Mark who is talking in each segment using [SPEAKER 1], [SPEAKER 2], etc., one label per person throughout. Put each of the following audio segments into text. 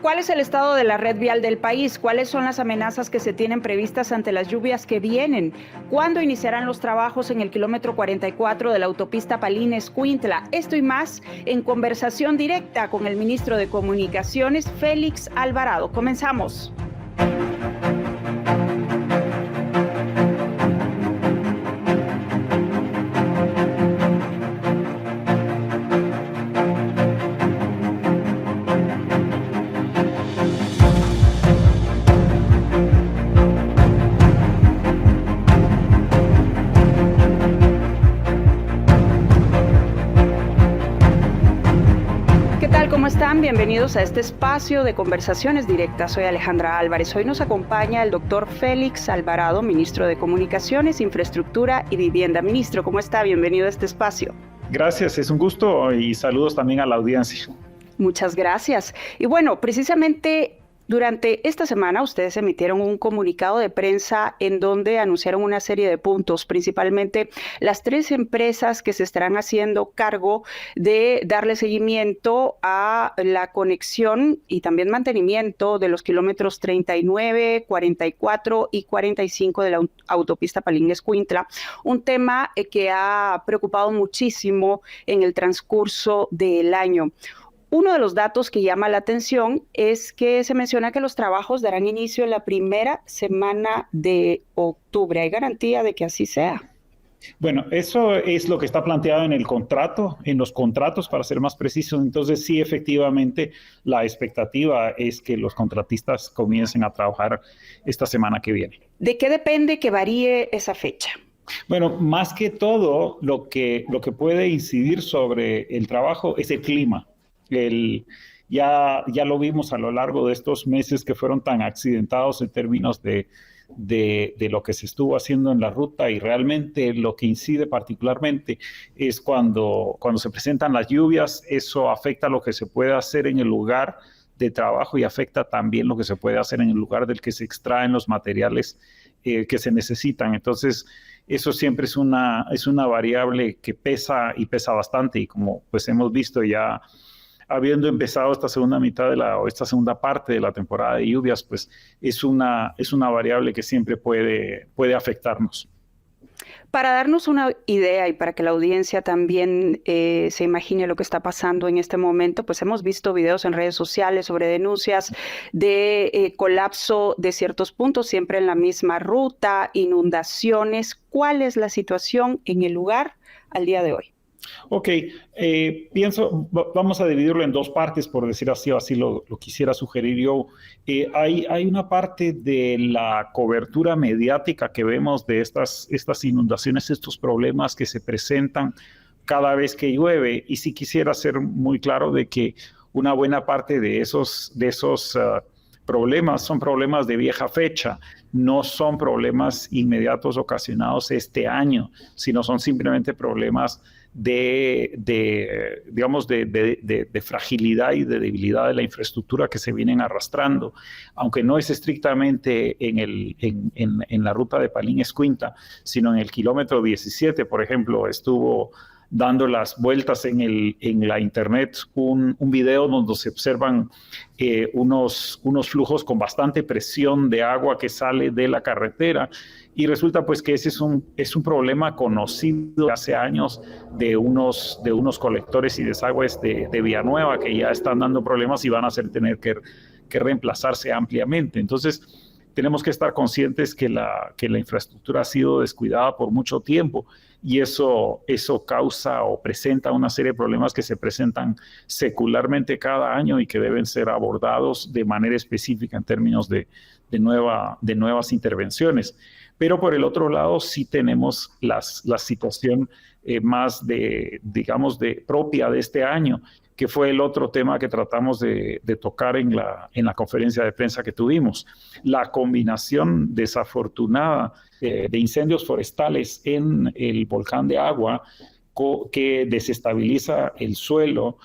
[SPEAKER 1] ¿Cuál es el estado de la red vial del país? ¿Cuáles son las amenazas que se tienen previstas ante las lluvias que vienen? ¿Cuándo iniciarán los trabajos en el kilómetro 44 de la autopista Palín-Escuintla? Esto y más en conversación directa con el ministro de Comunicaciones, Félix Alvarado. Comenzamos. ¿Cómo están? Bienvenidos a este espacio de conversaciones directas. Soy Alejandra Álvarez. Hoy nos acompaña el doctor Félix Alvarado, ministro de Comunicaciones, Infraestructura y Vivienda. Ministro, ¿cómo está? Bienvenido a este espacio.
[SPEAKER 2] Gracias, es un gusto y saludos también a la audiencia.
[SPEAKER 1] Muchas gracias. Y bueno, precisamente durante esta semana ustedes emitieron un comunicado de prensa en donde anunciaron una serie de puntos, principalmente las 3 empresas que se estarán haciendo cargo de darle seguimiento a la conexión y también mantenimiento de los kilómetros 39, 44 y 45 de la autopista Palín-Escuintla, un tema que ha preocupado muchísimo en el transcurso del año. Uno de los datos que llama la atención es que se menciona que los trabajos darán inicio en la primera semana de octubre. ¿Hay garantía de que así sea?
[SPEAKER 2] Bueno, eso es lo que está planteado en el contrato, en los contratos, para ser más precisos. Entonces, sí, efectivamente, la expectativa es que los contratistas comiencen a trabajar esta semana que viene. ¿De qué depende que varíe esa fecha? Bueno, más que todo, lo que puede incidir sobre el trabajo es el clima. Ya lo vimos a lo largo de estos meses que fueron tan accidentados en términos de lo que se estuvo haciendo en la ruta, y realmente lo que incide particularmente es cuando se presentan las lluvias. Eso afecta lo que se puede hacer en el lugar de trabajo y afecta también lo que se puede hacer en el lugar del que se extraen los materiales que se necesitan. Entonces, eso siempre es una variable que pesa y pesa bastante, y como pues hemos visto ya, habiendo empezado esta segunda segunda parte de la temporada de lluvias, pues es una variable que siempre puede afectarnos.
[SPEAKER 1] Para darnos una idea y para que la audiencia también se imagine lo que está pasando en este momento, pues hemos visto videos en redes sociales sobre denuncias de colapso de ciertos puntos, siempre en la misma ruta, inundaciones. ¿Cuál es la situación en el lugar al día de hoy?
[SPEAKER 2] Ok, vamos a dividirlo en 2 partes, por decir así lo quisiera sugerir yo. Hay una parte de la cobertura mediática que vemos de estas inundaciones, estos problemas que se presentan cada vez que llueve, y sí quisiera ser muy claro de que una buena parte de esos problemas son problemas de vieja fecha. No son problemas inmediatos ocasionados este año, sino son simplemente problemas de fragilidad y de debilidad de la infraestructura que se vienen arrastrando. Aunque no es estrictamente en la ruta de Palín-Escuintla, sino en el kilómetro 17, por ejemplo, estuvo dando las vueltas en la internet un video donde se observan unos flujos con bastante presión de agua que sale de la carretera, y resulta pues que ese es un problema conocido hace años de unos colectores y desagües de Villanueva que ya están dando problemas y van a tener que reemplazarse ampliamente. Entonces, tenemos que estar conscientes que la infraestructura ha sido descuidada por mucho tiempo, y eso causa o presenta una serie de problemas que se presentan secularmente cada año y que deben ser abordados de manera específica en términos de nuevas intervenciones. Pero por el otro lado sí tenemos la situación más propia de este año, que fue el otro tema que tratamos de tocar en la conferencia de prensa que tuvimos. La combinación desafortunada de incendios forestales en el volcán de Agua, que desestabiliza el suelo,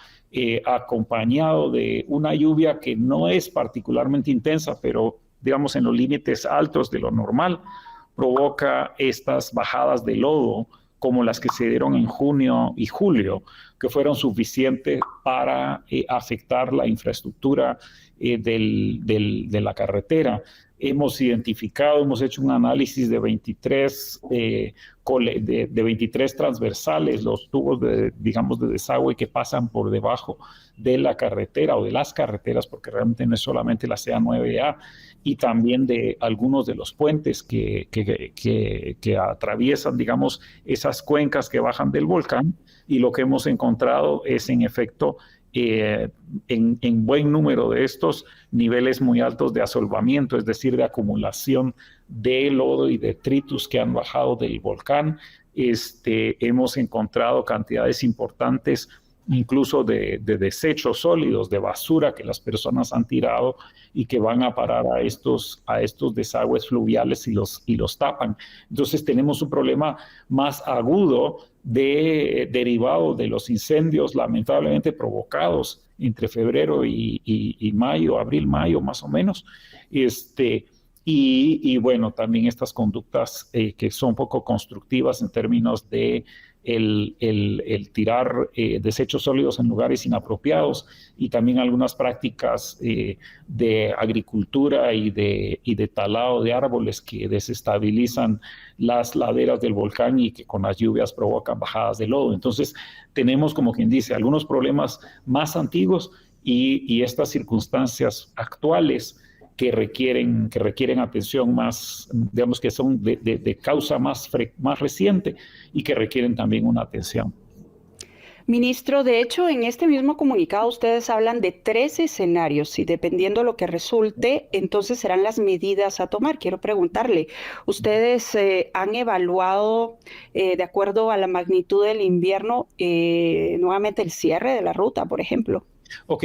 [SPEAKER 2] acompañado de una lluvia que no es particularmente intensa, pero digamos en los límites altos de lo normal, provoca estas bajadas de lodo como las que se dieron en junio y julio, que fueron suficientes para afectar la infraestructura de la carretera. Hemos identificado, hemos hecho un análisis de 23, de 23 transversales, los tubos digamos, de desagüe que pasan por debajo de la carretera o de las carreteras, porque realmente no es solamente la CA9A, y también de algunos de los puentes que atraviesan, digamos, esas cuencas que bajan del volcán, y lo que hemos encontrado es, en efecto, en buen número de estos niveles muy altos de asolvamiento, es decir, de acumulación de lodo y detritus que han bajado del volcán. Hemos encontrado cantidades importantes incluso de desechos sólidos, de basura que las personas han tirado y que van a parar a estos desagües fluviales y los tapan. Entonces tenemos un problema más agudo derivado de los incendios lamentablemente provocados entre febrero y mayo, abril-mayo más o menos. Y bueno, también estas conductas que son poco constructivas en términos de el tirar desechos sólidos en lugares inapropiados, y también algunas prácticas de agricultura y de talado de árboles que desestabilizan las laderas del volcán y que con las lluvias provocan bajadas de lodo. Entonces tenemos, como quien dice, algunos problemas más antiguos y estas circunstancias actuales que requieren atención más, digamos, que son de causa más reciente y que requieren también una atención.
[SPEAKER 1] Ministro, de hecho, en este mismo comunicado ustedes hablan de 3 escenarios y dependiendo lo que resulte, entonces serán las medidas a tomar. Quiero preguntarle, ¿ustedes han evaluado, de acuerdo a la magnitud del invierno, nuevamente el cierre de la ruta, por ejemplo?
[SPEAKER 2] Ok,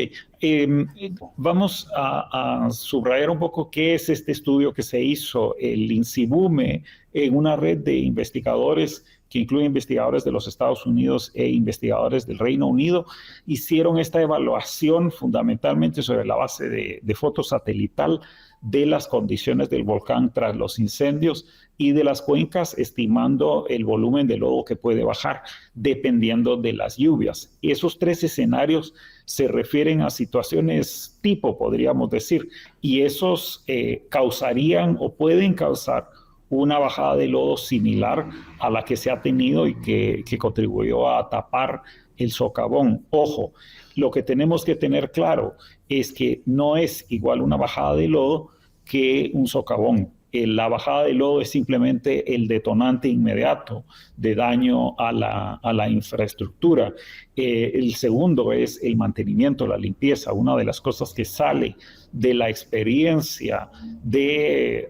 [SPEAKER 2] vamos a subrayar un poco qué es este estudio que se hizo. El INSIBUME, en una red de investigadores que incluye investigadores de los Estados Unidos e investigadores del Reino Unido, hicieron esta evaluación fundamentalmente sobre la base de fotosatelital de las condiciones del volcán tras los incendios y de las cuencas, estimando el volumen de lodo que puede bajar dependiendo de las lluvias. Y esos 3 escenarios se refieren a situaciones tipo, podríamos decir, y esos causarían o pueden causar una bajada de lodo similar a la que se ha tenido y que contribuyó a tapar el socavón. Ojo, lo que tenemos que tener claro es que no es igual una bajada de lodo que un socavón. La bajada de lodo es simplemente el detonante inmediato de daño a la infraestructura. El segundo es el mantenimiento, la limpieza. Una de las cosas que sale de la experiencia del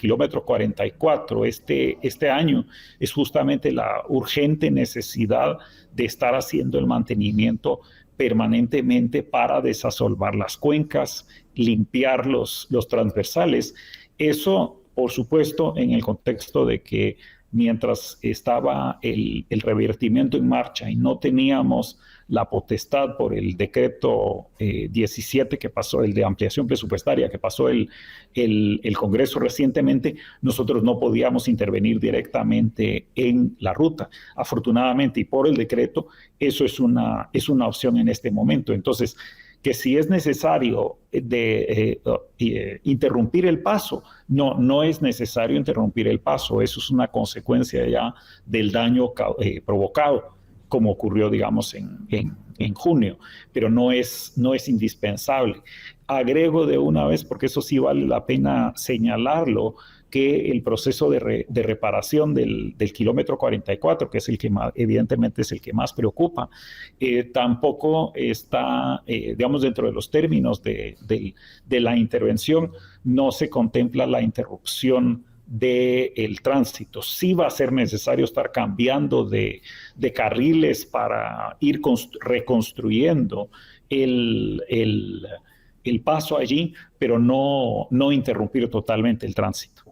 [SPEAKER 2] kilómetro 44 este año es justamente la urgente necesidad de estar haciendo el mantenimiento permanentemente para desasolvar las cuencas, limpiar los transversales. Eso, por supuesto, en el contexto de que mientras estaba el revertimiento en marcha y no teníamos la potestad por el decreto 17 que pasó, el de ampliación presupuestaria que pasó el Congreso recientemente, nosotros no podíamos intervenir directamente en la ruta. Afortunadamente, y por el decreto, eso es una opción en este momento. Entonces, que si es necesario interrumpir el paso, no es necesario interrumpir el paso, eso es una consecuencia ya del daño provocado, como ocurrió, digamos, en junio, pero no es indispensable. Agrego de una vez, porque eso sí vale la pena señalarlo, que el proceso de reparación del kilómetro 44, que es el que más, evidentemente es el que más preocupa, tampoco está, digamos, dentro de los términos de la intervención, no se contempla la interrupción del tránsito. Sí va a ser necesario estar cambiando de carriles para ir reconstruyendo el paso allí, pero no interrumpir totalmente el tránsito.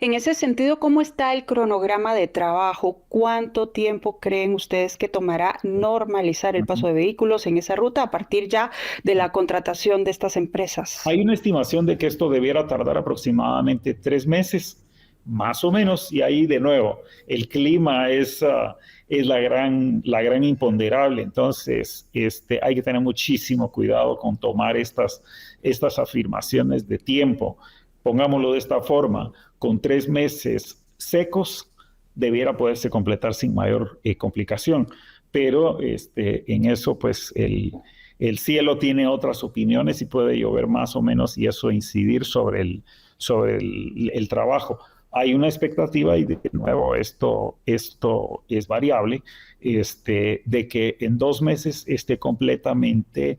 [SPEAKER 1] En ese sentido, ¿cómo está el cronograma de trabajo? ¿Cuánto tiempo creen ustedes que tomará normalizar el paso de vehículos en esa ruta a partir ya de la contratación de estas empresas?
[SPEAKER 2] Hay una estimación de que esto debiera tardar aproximadamente 3 meses. más o menos, y ahí de nuevo, el clima es la gran imponderable. Entonces, hay que tener muchísimo cuidado con tomar estas afirmaciones de tiempo. Pongámoslo de esta forma, con 3 meses secos debiera poderse completar sin mayor complicación, pero en eso pues el cielo tiene otras opiniones y puede llover más o menos y eso incidir sobre el trabajo. Hay una expectativa, y de nuevo esto es variable, de que en 2 meses esté completamente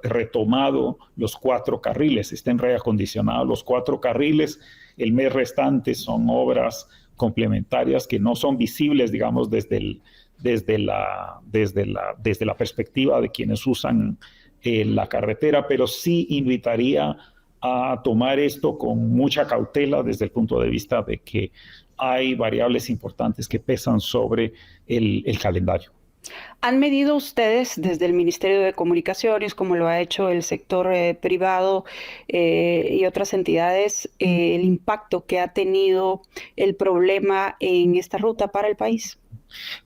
[SPEAKER 2] retomado los 4 carriles, estén reacondicionados los 4 carriles. El mes restante son obras complementarias que no son visibles, digamos, desde la perspectiva de quienes usan la carretera, pero sí invitaría a tomar esto con mucha cautela desde el punto de vista de que hay variables importantes que pesan sobre el calendario.
[SPEAKER 1] ¿Han medido ustedes desde el Ministerio de Comunicaciones, como lo ha hecho el sector privado y otras entidades, el impacto que ha tenido el problema en esta ruta para el país?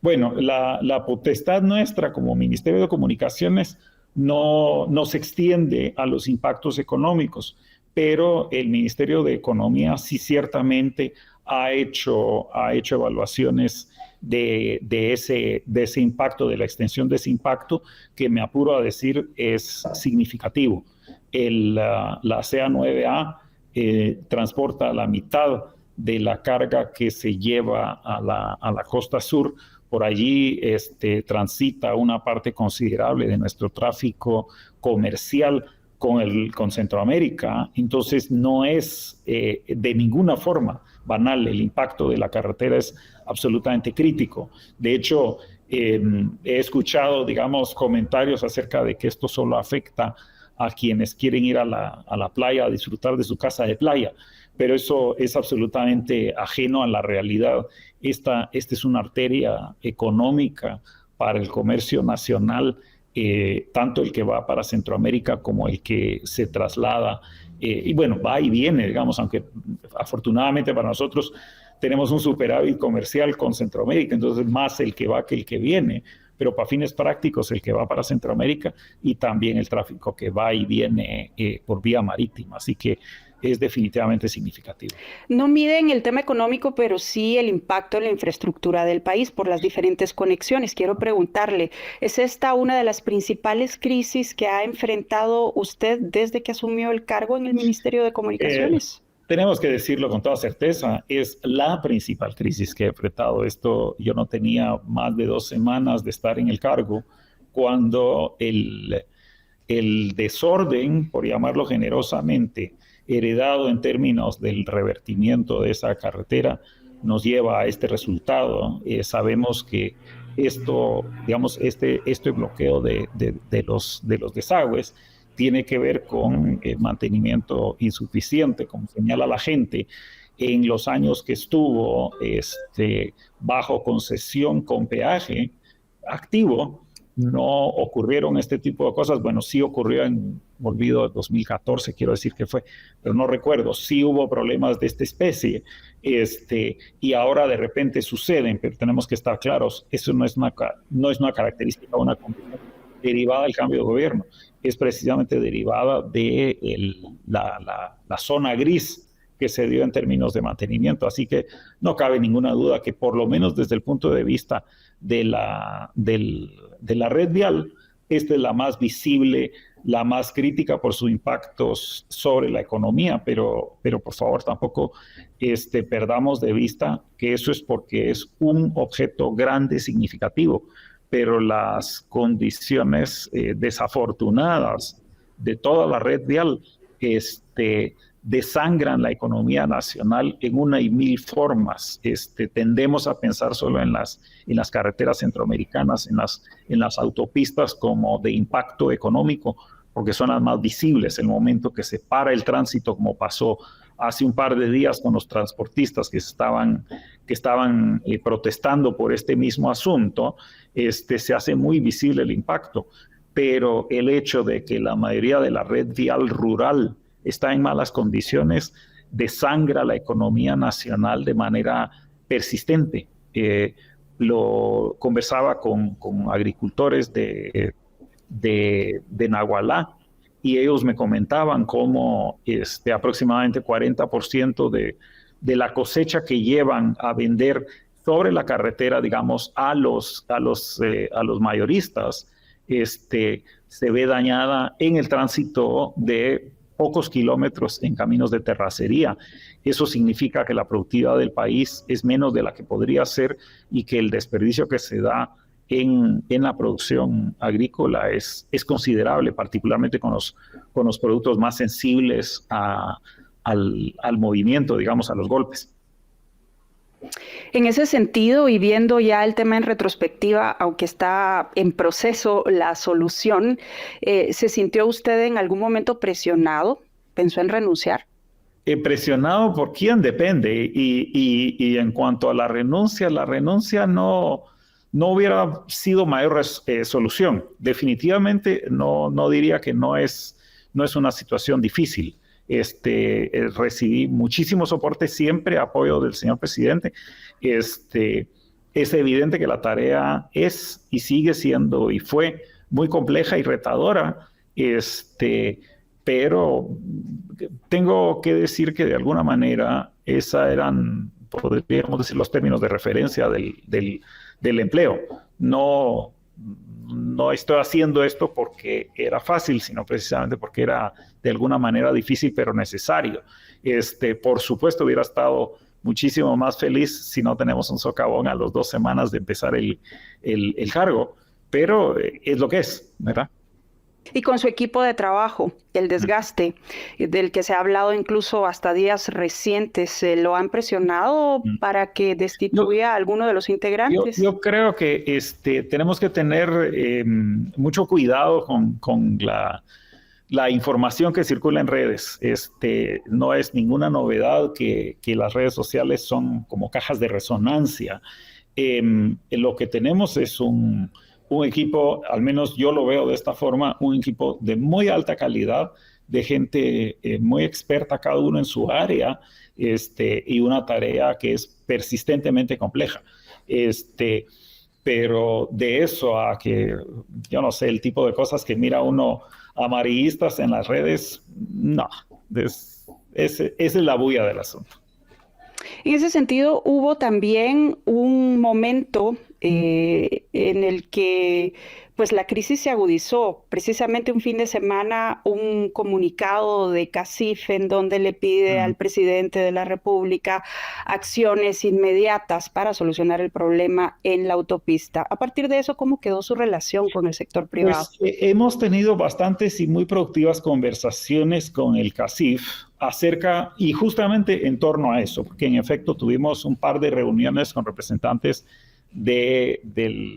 [SPEAKER 2] Bueno, la potestad nuestra como Ministerio de Comunicaciones no se extiende a los impactos económicos, pero el Ministerio de Economía sí ciertamente ha hecho evaluaciones de ese impacto, de la extensión de ese impacto, que me apuro a decir es significativo. La CA9A transporta la mitad de la carga que se lleva a la costa sur. Por allí transita una parte considerable de nuestro tráfico comercial con Centroamérica. Entonces no es de ninguna forma banal. El impacto de la carretera es absolutamente crítico. De hecho, he escuchado, digamos, comentarios acerca de que esto solo afecta a quienes quieren ir a la playa a disfrutar de su casa de playa, pero eso es absolutamente ajeno a la realidad. Esta es una arteria económica para el comercio nacional, tanto el que va para Centroamérica como el que se traslada, y bueno, va y viene, digamos, aunque afortunadamente para nosotros tenemos un superávit comercial con Centroamérica, entonces más el que va que el que viene, pero para fines prácticos el que va para Centroamérica y también el tráfico que va y viene por vía marítima, así que es definitivamente significativo.
[SPEAKER 1] No miden el tema económico, pero sí el impacto en la infraestructura del país por las diferentes conexiones. Quiero preguntarle, ¿es esta una de las principales crisis que ha enfrentado usted desde que asumió el cargo en el Ministerio de Comunicaciones?
[SPEAKER 2] Tenemos que decirlo con toda certeza, es la principal crisis que he enfrentado. Yo no tenía más de 2 semanas de estar en el cargo cuando el desorden, por llamarlo generosamente, heredado en términos del revertimiento de esa carretera, nos lleva a este resultado. Sabemos que esto, digamos, este bloqueo de los desagües tiene que ver con el mantenimiento insuficiente, como señala la gente. En los años que estuvo bajo concesión con peaje activo, no ocurrieron este tipo de cosas. Bueno, sí ocurrió en, olvido, 2014, quiero decir que fue, pero no recuerdo. Sí hubo problemas de esta especie, y ahora de repente suceden, pero tenemos que estar claros, eso no es una característica, una condición derivada del cambio de gobierno, es precisamente derivada de la zona gris que se dio en términos de mantenimiento. Así que no cabe ninguna duda que por lo menos desde el punto de vista de la red vial, esta es la más visible, la más crítica por sus impactos sobre la economía, pero por favor tampoco perdamos de vista que eso es porque es un objeto grande, significativo, pero las condiciones desafortunadas de toda la red vial desangran la economía nacional en una y mil formas. Tendemos a pensar solo en las carreteras centroamericanas, en las autopistas como de impacto económico, porque son las más visibles. El momento que se para el tránsito, como pasó hace un par de días con los transportistas que estaban protestando por este mismo asunto, se hace muy visible el impacto. Pero el hecho de que la mayoría de la red vial rural está en malas condiciones desangra la economía nacional de manera persistente. Lo conversaba con agricultores de Nagualá, y ellos me comentaban cómo aproximadamente 40% de la cosecha que llevan a vender sobre la carretera, digamos, a los mayoristas, se ve dañada en el tránsito de pocos kilómetros en caminos de terracería. Eso significa que la productividad del país es menos de la que podría ser, y que el desperdicio que se da en la producción agrícola es considerable, particularmente con los productos más sensibles al movimiento, digamos, a los golpes.
[SPEAKER 1] En ese sentido, y viendo ya el tema en retrospectiva, aunque está en proceso la solución, ¿se sintió usted en algún momento presionado? ¿Pensó en renunciar?
[SPEAKER 2] Presionado por quién depende, y en cuanto a la renuncia no hubiera sido mayor solución. Definitivamente no diría que no es una situación difícil. Recibí muchísimo soporte, siempre apoyo del señor presidente. Es evidente que la tarea es y sigue siendo y fue muy compleja y retadora, pero tengo que decir que de alguna manera esa eran, podríamos decir, los términos de referencia del empleo. No estoy haciendo esto porque era fácil, sino precisamente porque era de alguna manera difícil, pero necesario. Por supuesto, hubiera estado muchísimo más feliz si no tenemos un socavón a las 2 semanas de empezar el cargo, pero es lo que es, ¿verdad?
[SPEAKER 1] Y con su equipo de trabajo, el desgaste del que se ha hablado incluso hasta días recientes, ¿lo han presionado para que destituya a alguno de los integrantes?
[SPEAKER 2] Yo creo que tenemos que tener mucho cuidado con la información que circula en redes. No es ninguna novedad que las redes sociales son como cajas de resonancia. Lo que tenemos es un equipo, al menos yo lo veo de esta forma, un equipo de muy alta calidad, de gente muy experta, cada uno en su área, y una tarea que es persistentemente compleja. Pero de eso a que, yo no sé, el tipo de cosas que mira uno amarillistas en las redes, no, esa es la bulla del asunto.
[SPEAKER 1] En ese sentido, hubo también un momento en el que pues la crisis se agudizó. Precisamente un fin de semana, un comunicado de CACIF en donde le pide al presidente de la República acciones inmediatas para solucionar el problema en la autopista. A partir de eso, ¿cómo quedó su relación con el sector privado?
[SPEAKER 2] Pues, hemos tenido bastantes y muy productivas conversaciones con el CACIF acerca y justamente en torno a eso, porque en efecto tuvimos un par de reuniones con representantes de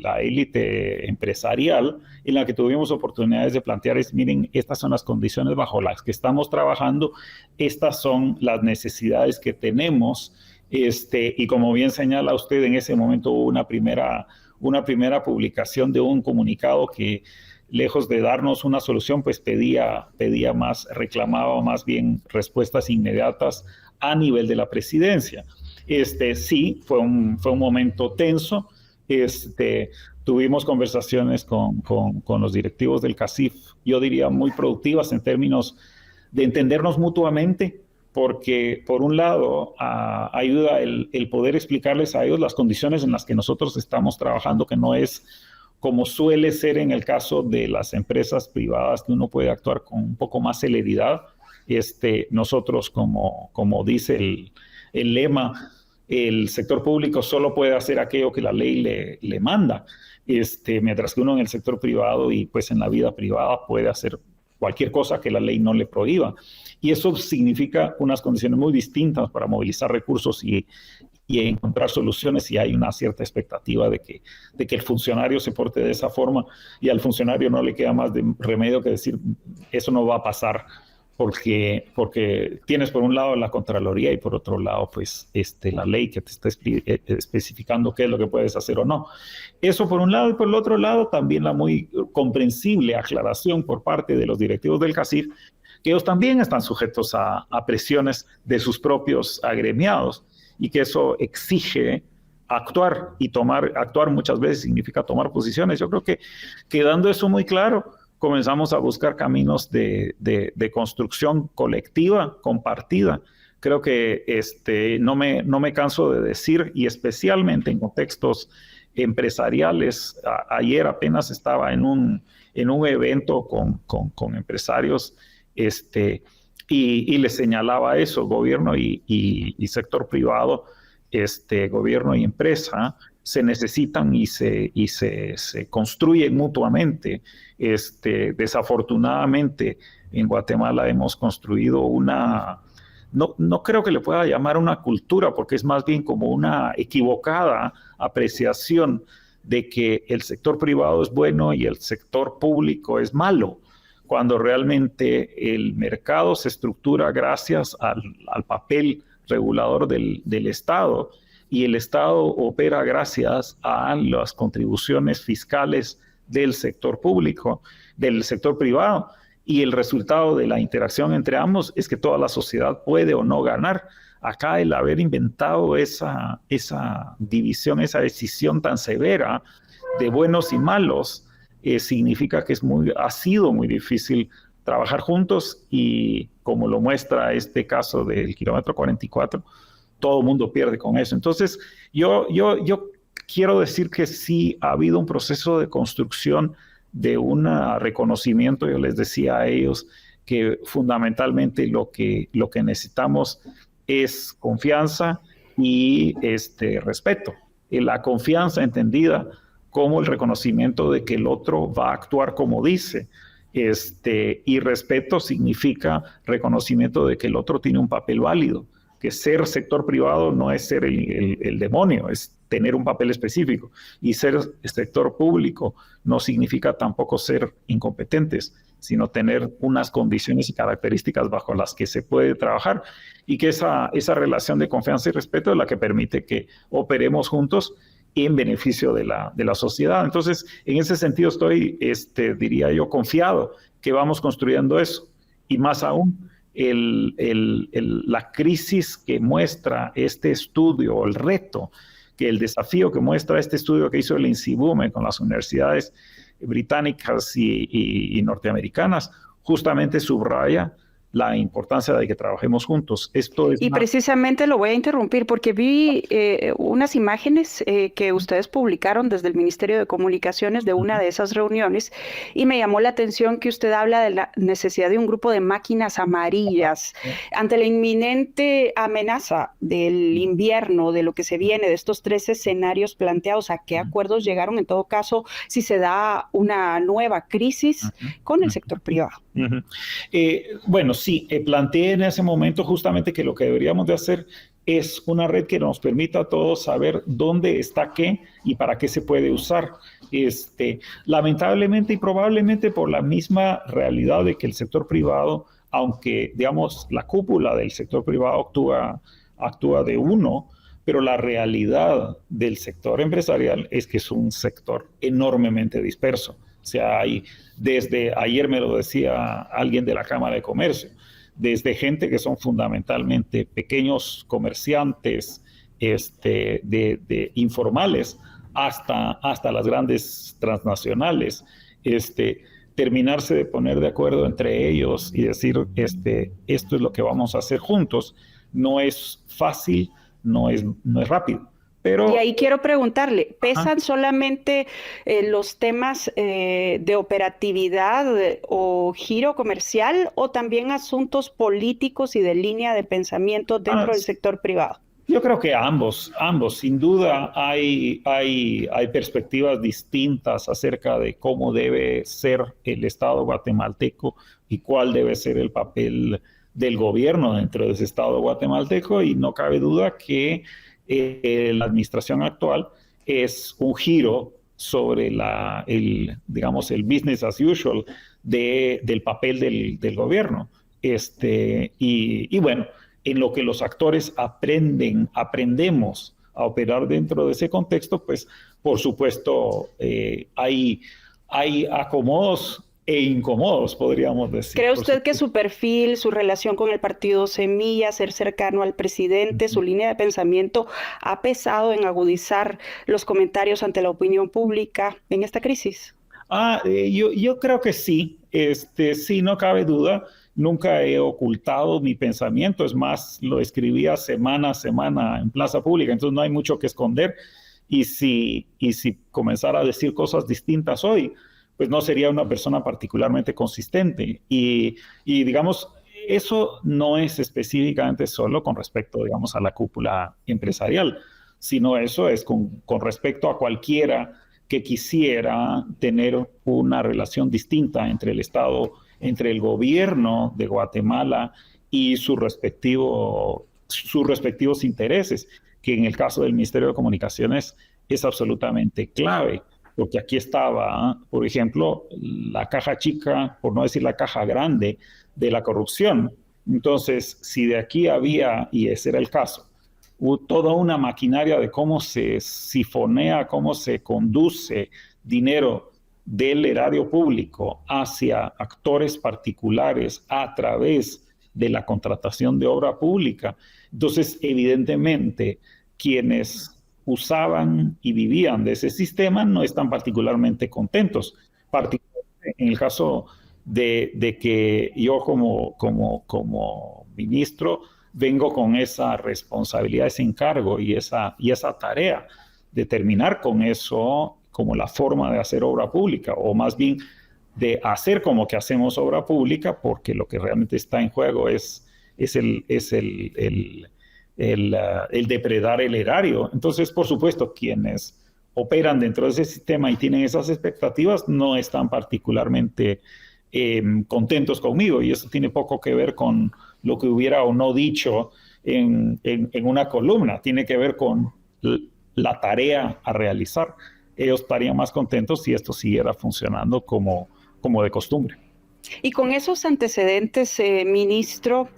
[SPEAKER 2] la élite empresarial, en la que tuvimos oportunidades de plantear miren, estas son las condiciones bajo las que estamos trabajando, estas son las necesidades que tenemos, y como bien señala usted, en ese momento hubo una primera publicación de un comunicado que, lejos de darnos una solución, pues pedía más, reclamaba más bien respuestas inmediatas a nivel de la presidencia. Sí, fue un momento tenso. Tuvimos conversaciones con los directivos del CACIF, yo diría muy productivas en términos de entendernos mutuamente, porque por un lado ayuda el poder explicarles a ellos las condiciones en las que nosotros estamos trabajando, que no es como suele ser en el caso de las empresas privadas, que uno puede actuar con un poco más celeridad. Nosotros, como dice el lema, el sector público solo puede hacer aquello que la ley le manda, mientras que uno en el sector privado y pues en la vida privada puede hacer cualquier cosa que la ley no le prohíba. Y eso significa unas condiciones muy distintas para movilizar recursos y encontrar soluciones, y hay una cierta expectativa de que el funcionario se porte de esa forma, y al funcionario no le queda más de remedio que decir, eso no va a pasar, porque tienes por un lado la Contraloría y por otro lado pues la ley que te está especificando qué es lo que puedes hacer o no. Eso por un lado, y por el otro lado también la muy comprensible aclaración por parte de los directivos del CACIF, que ellos también están sujetos a presiones de sus propios agremiados y que eso exige actuar, y actuar muchas veces significa tomar posiciones. Yo creo que quedando eso muy claro, comenzamos a buscar caminos de construcción colectiva, compartida. Creo que no me canso de decir, y especialmente en contextos empresariales, ayer apenas estaba en un evento con empresarios y les señalaba eso, gobierno y sector privado, gobierno y empresa, se necesitan y se construyen mutuamente. Desafortunadamente, en Guatemala hemos construido no creo que le pueda llamar una cultura, porque es más bien como una equivocada apreciación de que el sector privado es bueno y el sector público es malo, cuando realmente el mercado se estructura gracias al papel regulador del Estado, y el Estado opera gracias a las contribuciones fiscales del sector público, del sector privado, y el resultado de la interacción entre ambos es que toda la sociedad puede o no ganar. Acá el haber inventado esa división, esa decisión tan severa de buenos y malos, significa que ha sido muy difícil trabajar juntos, y como lo muestra este caso del kilómetro 44, todo el mundo pierde con eso. Entonces, yo quiero decir que sí ha habido un proceso de construcción de un reconocimiento. Yo les decía a ellos que fundamentalmente lo que necesitamos es confianza y respeto. La confianza entendida como el reconocimiento de que el otro va a actuar como dice. Y respeto significa reconocimiento de que el otro tiene un papel válido, que ser sector privado no es ser el demonio, es tener un papel específico. Y ser sector público no significa tampoco ser incompetentes, sino tener unas condiciones y características bajo las que se puede trabajar, y que esa relación de confianza y respeto es la que permite que operemos juntos en beneficio de la sociedad. Entonces, en ese sentido estoy, diría yo, confiado que vamos construyendo eso. Y más aún, la crisis que muestra este estudio, el reto, el desafío que muestra este estudio que hizo el INSIBUME con las universidades británicas y norteamericanas, justamente subraya la importancia de que trabajemos juntos.
[SPEAKER 1] Y precisamente lo voy a interrumpir porque vi unas imágenes que ustedes publicaron desde el Ministerio de Comunicaciones de una de esas reuniones, y me llamó la atención que usted habla de la necesidad de un grupo de máquinas amarillas ante la inminente amenaza del invierno, de lo que se viene, de estos 3 escenarios planteados. ¿A qué acuerdos llegaron en todo caso si se da una nueva crisis con el sector privado?
[SPEAKER 2] Bueno, sí, planteé en ese momento justamente que lo que deberíamos de hacer es una red que nos permita a todos saber dónde está qué y para qué se puede usar. Lamentablemente y probablemente por la misma realidad de que el sector privado, aunque digamos la cúpula del sector privado actúa de uno, pero la realidad del sector empresarial es que es un sector enormemente disperso. O sea, desde ayer me lo decía alguien de la Cámara de Comercio, desde gente que son fundamentalmente pequeños comerciantes informales hasta las grandes transnacionales, terminarse de poner de acuerdo entre ellos y decir, esto es lo que vamos a hacer juntos, no es fácil, no es rápido. Pero,
[SPEAKER 1] y ahí quiero preguntarle, ¿pesan solamente los temas de operatividad o giro comercial, o también asuntos políticos y de línea de pensamiento dentro del sector privado?
[SPEAKER 2] Yo creo que ambos. Sin duda hay perspectivas distintas acerca de cómo debe ser el Estado guatemalteco y cuál debe ser el papel del gobierno dentro de ese Estado guatemalteco, y no cabe duda que la administración actual es un giro sobre el business as usual del papel del gobierno, Y bueno, en lo que los actores aprendemos a operar dentro de ese contexto, pues por supuesto hay acomodos e incomodos, podríamos decir.
[SPEAKER 1] ¿Cree usted que su perfil, su relación con el partido Semilla, ser cercano al presidente, su línea de pensamiento ha pesado en agudizar los comentarios ante la opinión pública en esta crisis?
[SPEAKER 2] Yo creo que sí, sí, no cabe duda. Nunca he ocultado mi pensamiento, es más, lo escribía semana a semana en plaza pública, entonces no hay mucho que esconder. Y si comenzara a decir cosas distintas hoy, pues no sería una persona particularmente consistente. Y digamos, eso no es específicamente solo con respecto, digamos, a la cúpula empresarial, sino eso es con respecto a cualquiera que quisiera tener una relación distinta entre el Estado, entre el gobierno de Guatemala y sus respectivos intereses, que en el caso del Ministerio de Comunicaciones es absolutamente clave, porque aquí estaba, por ejemplo, la caja chica, por no decir la caja grande, de la corrupción. Entonces, si de aquí había, y ese era el caso, toda una maquinaria de cómo se sifonea, cómo se conduce dinero del erario público hacia actores particulares a través de la contratación de obra pública. Entonces, evidentemente, quienes usaban y vivían de ese sistema no están particularmente contentos. Particularmente en el caso de que yo como ministro vengo con esa responsabilidad, ese encargo y esa tarea de terminar con eso como la forma de hacer obra pública, o más bien de hacer como que hacemos obra pública, porque lo que realmente está en juego es el depredar el erario. Entonces, por supuesto, quienes operan dentro de ese sistema y tienen esas expectativas no están particularmente contentos conmigo, y eso tiene poco que ver con lo que hubiera o no dicho en una columna, tiene que ver con la tarea a realizar. Ellos estarían más contentos si esto siguiera funcionando como de costumbre.
[SPEAKER 1] Y con esos antecedentes, ministro,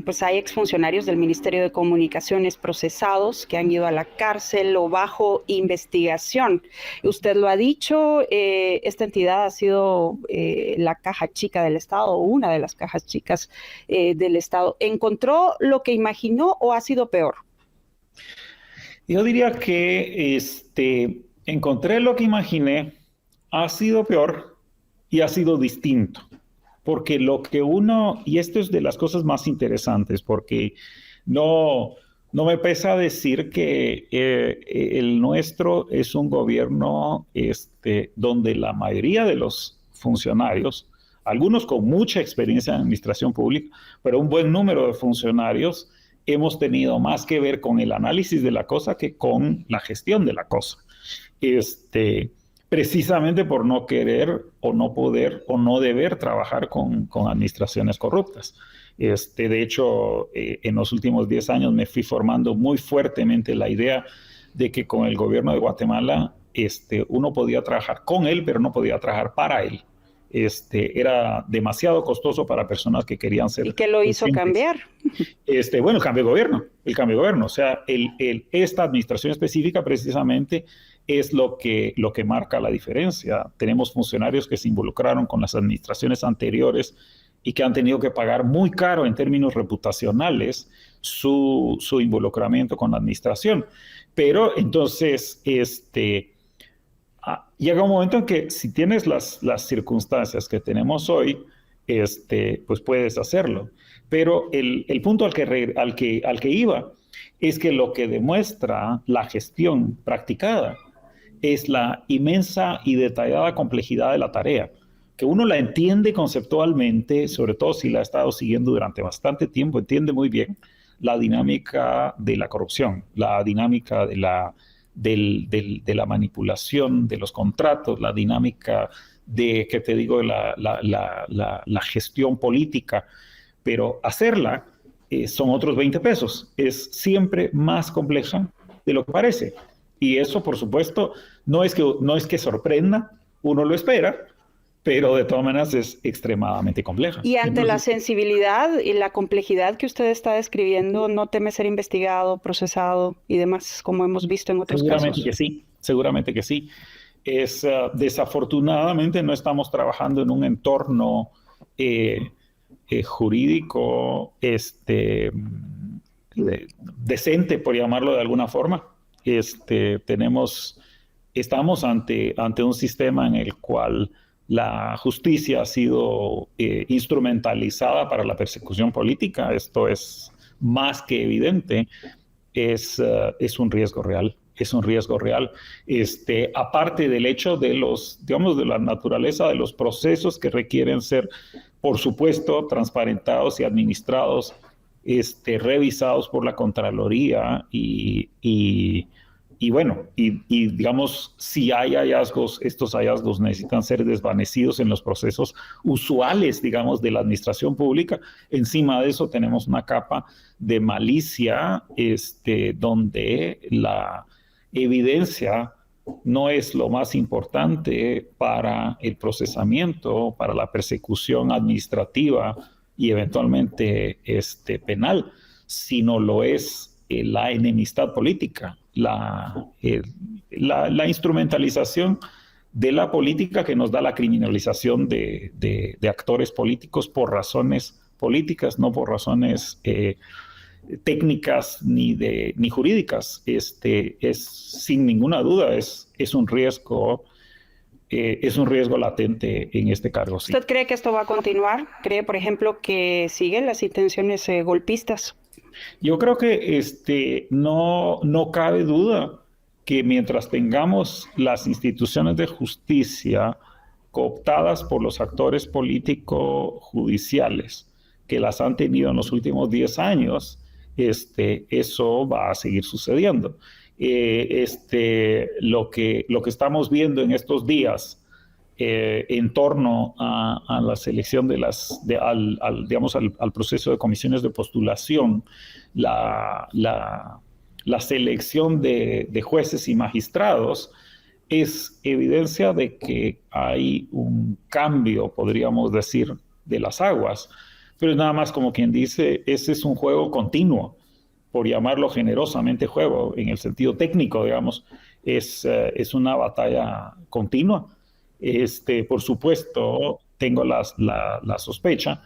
[SPEAKER 1] pues hay exfuncionarios del Ministerio de Comunicaciones procesados que han ido a la cárcel o bajo investigación. Usted lo ha dicho, esta entidad ha sido la caja chica del Estado, una de las cajas chicas del Estado. ¿Encontró lo que imaginó o ha sido peor?
[SPEAKER 2] Yo diría que encontré lo que imaginé, ha sido peor y ha sido distinto. Porque lo que y esto es de las cosas más interesantes, porque no me pesa decir que el nuestro es un gobierno donde la mayoría de los funcionarios, algunos con mucha experiencia en administración pública, pero un buen número de funcionarios, hemos tenido más que ver con el análisis de la cosa que con la gestión de la cosa. Precisamente por no querer o no poder o no deber trabajar con administraciones corruptas. De hecho, en los últimos 10 años me fui formando muy fuertemente la idea de que con el gobierno de Guatemala uno podía trabajar con él, pero no podía trabajar para él. Era demasiado costoso para personas que querían ser...
[SPEAKER 1] ¿Y qué lo hizo cambiar?
[SPEAKER 2] Bueno, el cambio de gobierno. O sea, esta administración específica precisamente es lo que marca la diferencia. Tenemos funcionarios que se involucraron con las administraciones anteriores y que han tenido que pagar muy caro en términos reputacionales su involucramiento con la administración. Pero entonces, llega un momento en que si tienes las circunstancias que tenemos hoy, pues puedes hacerlo. Pero el punto al que iba es que lo que demuestra la gestión practicada es la inmensa y detallada complejidad de la tarea, que uno la entiende conceptualmente, sobre todo si la ha estado siguiendo durante bastante tiempo, entiende muy bien la dinámica de la corrupción, la dinámica de la manipulación de los contratos, la dinámica de, ¿qué te digo?, la gestión política, pero hacerla son otros 20 pesos. Es siempre más compleja de lo que parece. Y eso, por supuesto, no es que sorprenda, uno lo espera, pero de todas maneras es extremadamente compleja.
[SPEAKER 1] Y ante la sensibilidad y la complejidad que usted está describiendo, ¿no teme ser investigado, procesado y demás, como hemos visto en otros casos?
[SPEAKER 2] Seguramente que sí. Desafortunadamente no estamos trabajando en un entorno jurídico decente, por llamarlo de alguna forma. Estamos ante un sistema en el cual la justicia ha sido instrumentalizada para la persecución política. Esto es más que evidente. Es un riesgo real. Es un riesgo real. Aparte del hecho de de la naturaleza de los procesos que requieren ser, por supuesto, transparentados y administrados, revisados por la Contraloría y bueno, digamos, si hay hallazgos, estos hallazgos necesitan ser desvanecidos en los procesos usuales, digamos, de la administración pública. Encima de eso tenemos una capa de malicia, donde la evidencia no es lo más importante para el procesamiento, para la persecución administrativa y eventualmente penal, sino lo es la enemistad política. La instrumentalización de la política que nos da la criminalización de actores políticos por razones políticas, no por razones técnicas ni jurídicas. Sin ninguna duda es un riesgo latente en este cargo. Sí.
[SPEAKER 1] ¿Usted cree que esto va a continuar? ¿Cree, por ejemplo, que siguen las intenciones golpistas?
[SPEAKER 2] Yo creo que no cabe duda que mientras tengamos las instituciones de justicia cooptadas por los actores político-judiciales que las han tenido en los últimos 10 años, eso va a seguir sucediendo. Lo que estamos viendo en estos días en torno a la selección al proceso de comisiones de postulación, la selección de jueces y magistrados es evidencia de que hay un cambio, podríamos decir, de las aguas, pero es nada más como quien dice, ese es un juego continuo, por llamarlo generosamente juego, en el sentido técnico, digamos, es una batalla continua. Por supuesto, tengo la sospecha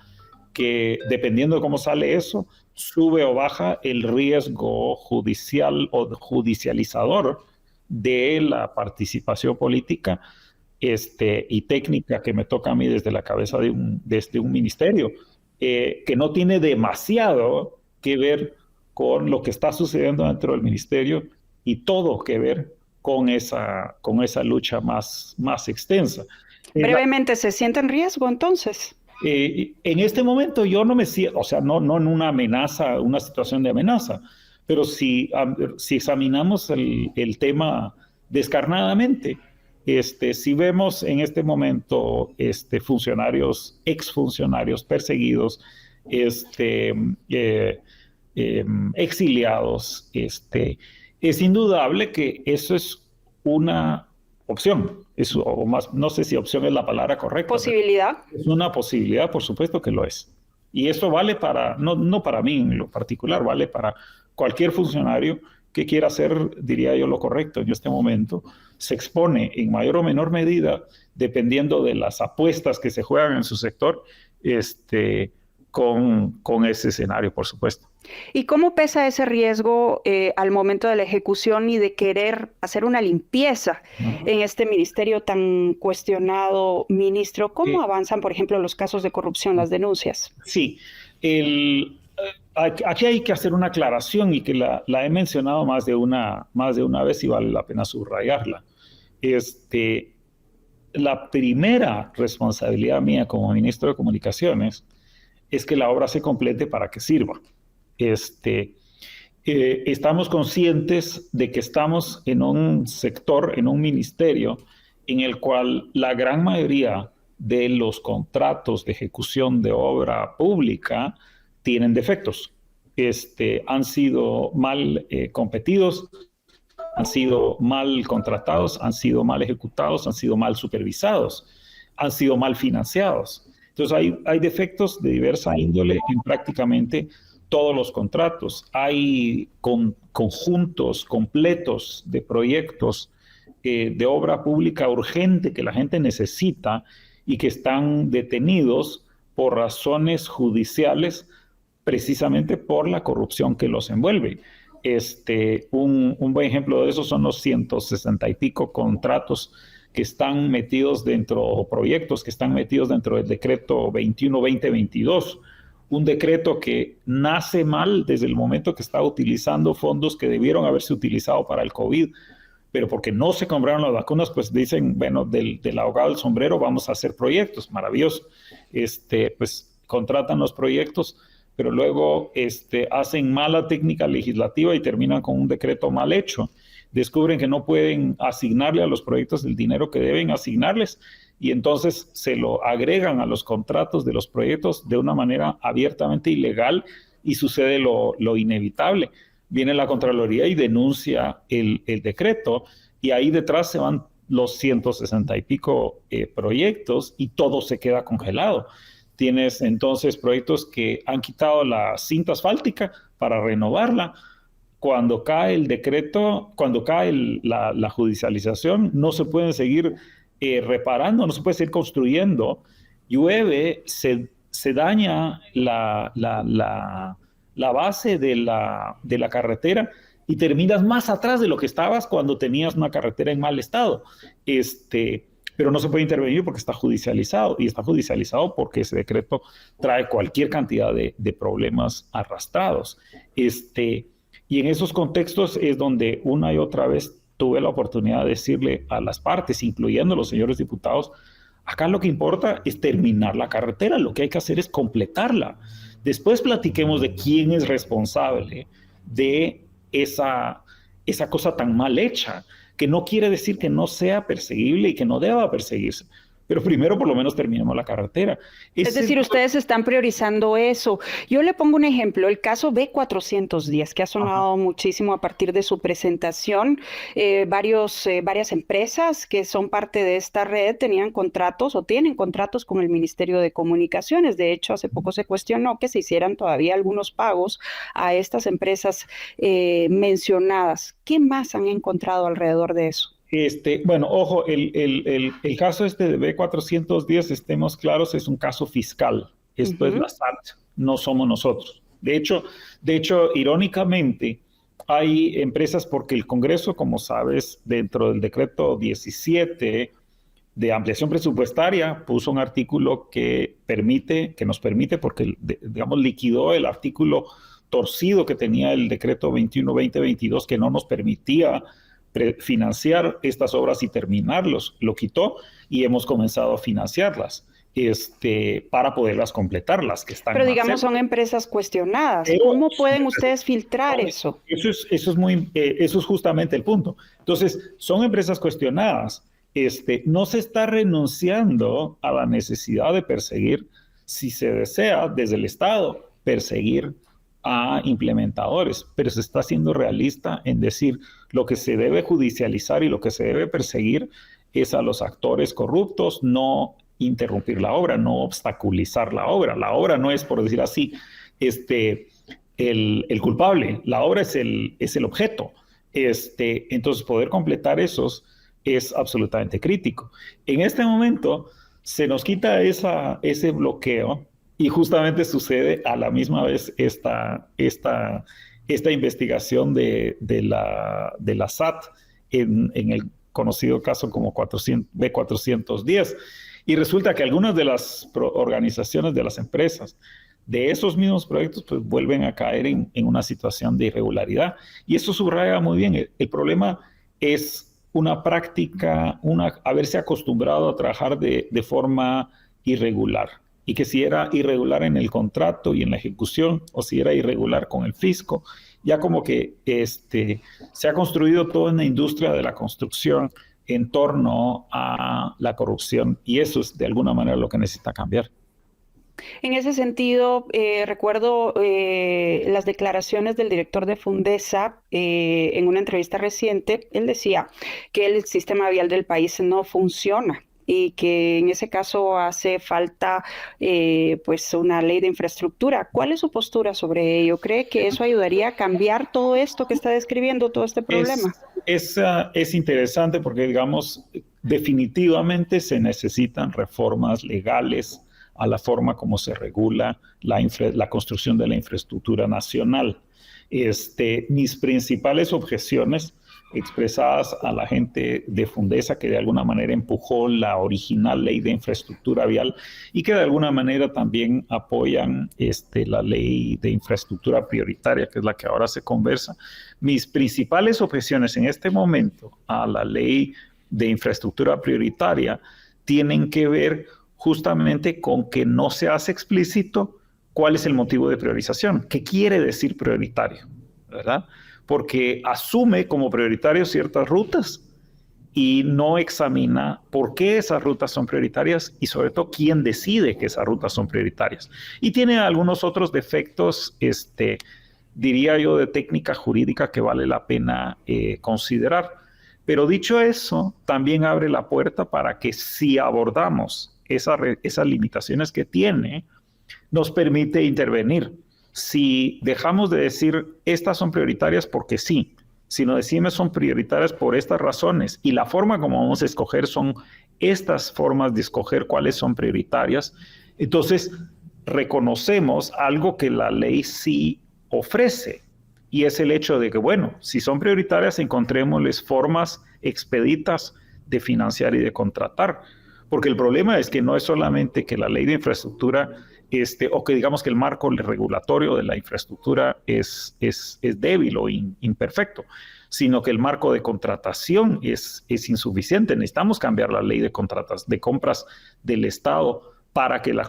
[SPEAKER 2] que dependiendo de cómo sale eso, sube o baja el riesgo judicial o judicializador de la participación política y técnica que me toca a mí desde la cabeza desde un ministerio, que no tiene demasiado que ver con lo que está sucediendo dentro del ministerio y todo que ver con esa lucha más extensa.
[SPEAKER 1] Brevemente, ¿se siente en riesgo entonces?
[SPEAKER 2] En este momento yo no me siento, o sea, no en una amenaza, una situación de amenaza, pero si examinamos el tema descarnadamente, si vemos en este momento funcionarios, exfuncionarios perseguidos, exiliados, es indudable que eso es una opción, o más, no sé si opción es la palabra correcta.
[SPEAKER 1] ¿Posibilidad?
[SPEAKER 2] Es una posibilidad, por supuesto que lo es. Y eso vale no para mí en lo particular, vale para cualquier funcionario que quiera hacer, diría yo, lo correcto en este momento. Se expone en mayor o menor medida, dependiendo de las apuestas que se juegan en su sector, con ese escenario, por supuesto.
[SPEAKER 1] ¿Y cómo pesa ese riesgo al momento de la ejecución y de querer hacer una limpieza en este ministerio tan cuestionado, ministro? ¿Cómo avanzan, por ejemplo, los casos de corrupción, las denuncias?
[SPEAKER 2] Sí, aquí hay que hacer una aclaración y que la he mencionado más de una vez y vale la pena subrayarla. La primera responsabilidad mía como ministro de Comunicaciones es que la obra se complete para que sirva. Estamos conscientes de que estamos en un sector, en un ministerio, en el cual la gran mayoría de los contratos de ejecución de obra pública tienen defectos. Han sido mal competidos, han sido mal contratados, han sido mal ejecutados, han sido mal supervisados. han sido mal financiados. Entonces hay defectos de diversa índole en prácticamente todos los contratos. Hay conjuntos completos de proyectos de obra pública urgente que la gente necesita y que están detenidos por razones judiciales, precisamente por la corrupción que los envuelve. Un buen ejemplo de eso son los 160 y pico contratos que están metidos dentro, o proyectos que están metidos dentro del decreto 21-2022, un decreto que nace mal desde el momento que está utilizando fondos que debieron haberse utilizado para el COVID, pero porque no se compraron las vacunas, pues dicen, bueno, del ahogado al sombrero vamos a hacer proyectos, maravilloso. Pues contratan los proyectos, pero luego hacen mala técnica legislativa y terminan con un decreto mal hecho. Descubren que no pueden asignarle a los proyectos el dinero que deben asignarles y entonces se lo agregan a los contratos de los proyectos de una manera abiertamente ilegal y sucede lo inevitable. Viene la Contraloría y denuncia el decreto y ahí detrás se van los 160 y pico proyectos y todo se queda congelado. Tienes entonces proyectos que han quitado la cinta asfáltica para renovarla. Cuando cae el decreto, cuando cae la judicialización, no se pueden seguir reparando, no se puede seguir construyendo. Llueve, se daña la base de la carretera y terminas más atrás de lo que estabas cuando tenías una carretera en mal estado. Pero no se puede intervenir porque está judicializado, y está judicializado porque ese decreto trae cualquier cantidad de problemas arrastrados. Y en esos contextos es donde una y otra vez tuve la oportunidad de decirle a las partes, incluyendo los señores diputados, acá lo que importa es terminar la carretera, lo que hay que hacer es completarla. Después platiquemos de quién es responsable de esa cosa tan mal hecha, que no quiere decir que no sea perseguible y que no deba perseguirse. Pero primero por lo menos terminemos la carretera.
[SPEAKER 1] Es decir, ustedes están priorizando eso. Yo le pongo un ejemplo, el caso B410, que ha sonado muchísimo a partir de su presentación. Varias empresas que son parte de esta red tenían contratos o tienen contratos con el Ministerio de Comunicaciones. De hecho, hace poco se cuestionó que se hicieran todavía algunos pagos a estas empresas mencionadas. ¿Qué más han encontrado alrededor de eso?
[SPEAKER 2] Bueno, ojo, el caso de B410, estemos claros, es un caso fiscal. Esto es la SAT, no somos nosotros. De hecho, irónicamente, hay empresas porque el Congreso, como sabes, dentro del decreto 17 de ampliación presupuestaria, puso un artículo que nos permite, porque, digamos, liquidó el artículo torcido que tenía el decreto 21-2022, que no nos permitía financiar estas obras y terminarlos. Lo quitó y hemos comenzado a financiarlas para poderlas completar, las que están.
[SPEAKER 1] Pero digamos, son empresas cuestionadas. ¿Cómo pueden ustedes filtrar eso?
[SPEAKER 2] Eso es justamente el punto. Entonces, son empresas cuestionadas. No se está renunciando a la necesidad de perseguir, si se desea, desde el Estado, perseguir a implementadores, pero se está siendo realista en decir lo que se debe judicializar y lo que se debe perseguir es a los actores corruptos, no interrumpir la obra, no obstaculizar la obra. La obra no es, por decir así, el culpable, la obra es el objeto. Entonces, poder completar esos es absolutamente crítico. En este momento, se nos quita ese bloqueo. Y justamente sucede a la misma vez esta investigación de la SAT en el conocido caso como B410. Y resulta que algunas de las organizaciones de las empresas de esos mismos proyectos pues vuelven a caer en una situación de irregularidad. Y eso subraya muy bien. El problema es una práctica, haberse acostumbrado a trabajar de forma irregular. Y que si era irregular en el contrato y en la ejecución, o si era irregular con el fisco, ya como que se ha construido toda una industria de la construcción en torno a la corrupción, y eso es de alguna manera lo que necesita cambiar.
[SPEAKER 1] En ese sentido, recuerdo las declaraciones del director de Fundesa en una entrevista reciente. Él decía que el sistema vial del país no funciona. y que en ese caso hace falta pues una ley de infraestructura. ¿Cuál es su postura sobre ello? ¿Cree que eso ayudaría a cambiar todo esto que está describiendo, todo este problema?
[SPEAKER 2] Es interesante porque, digamos, definitivamente se necesitan reformas legales a la forma como se regula la construcción de la infraestructura nacional. Mis principales objeciones expresadas a la gente de Fundesa, que de alguna manera empujó la original ley de infraestructura vial y que de alguna manera también apoyan la ley de infraestructura prioritaria, que es la que ahora se conversa. Mis principales objeciones en este momento a la ley de infraestructura prioritaria tienen que ver justamente con que no se hace explícito cuál es el motivo de priorización, qué quiere decir prioritario, ¿verdad? Porque asume como prioritario ciertas rutas y no examina por qué esas rutas son prioritarias y sobre todo quién decide que esas rutas son prioritarias. Y tiene algunos otros defectos, diría yo, de técnica jurídica que vale la pena considerar. Pero dicho eso, también abre la puerta para que si abordamos esas limitaciones que tiene, nos permite intervenir. Si dejamos de decir estas son prioritarias porque sí, si no decimos son prioritarias por estas razones y la forma como vamos a escoger son estas formas de escoger cuáles son prioritarias, entonces reconocemos algo que la ley sí ofrece y es el hecho de que, bueno, si son prioritarias, encontrémosles formas expeditas de financiar y de contratar. Porque el problema es que no es solamente que la ley de infraestructura o que digamos que el marco regulatorio de la infraestructura es débil o imperfecto, sino que el marco de contratación es insuficiente. Necesitamos cambiar la ley de compras del Estado para que la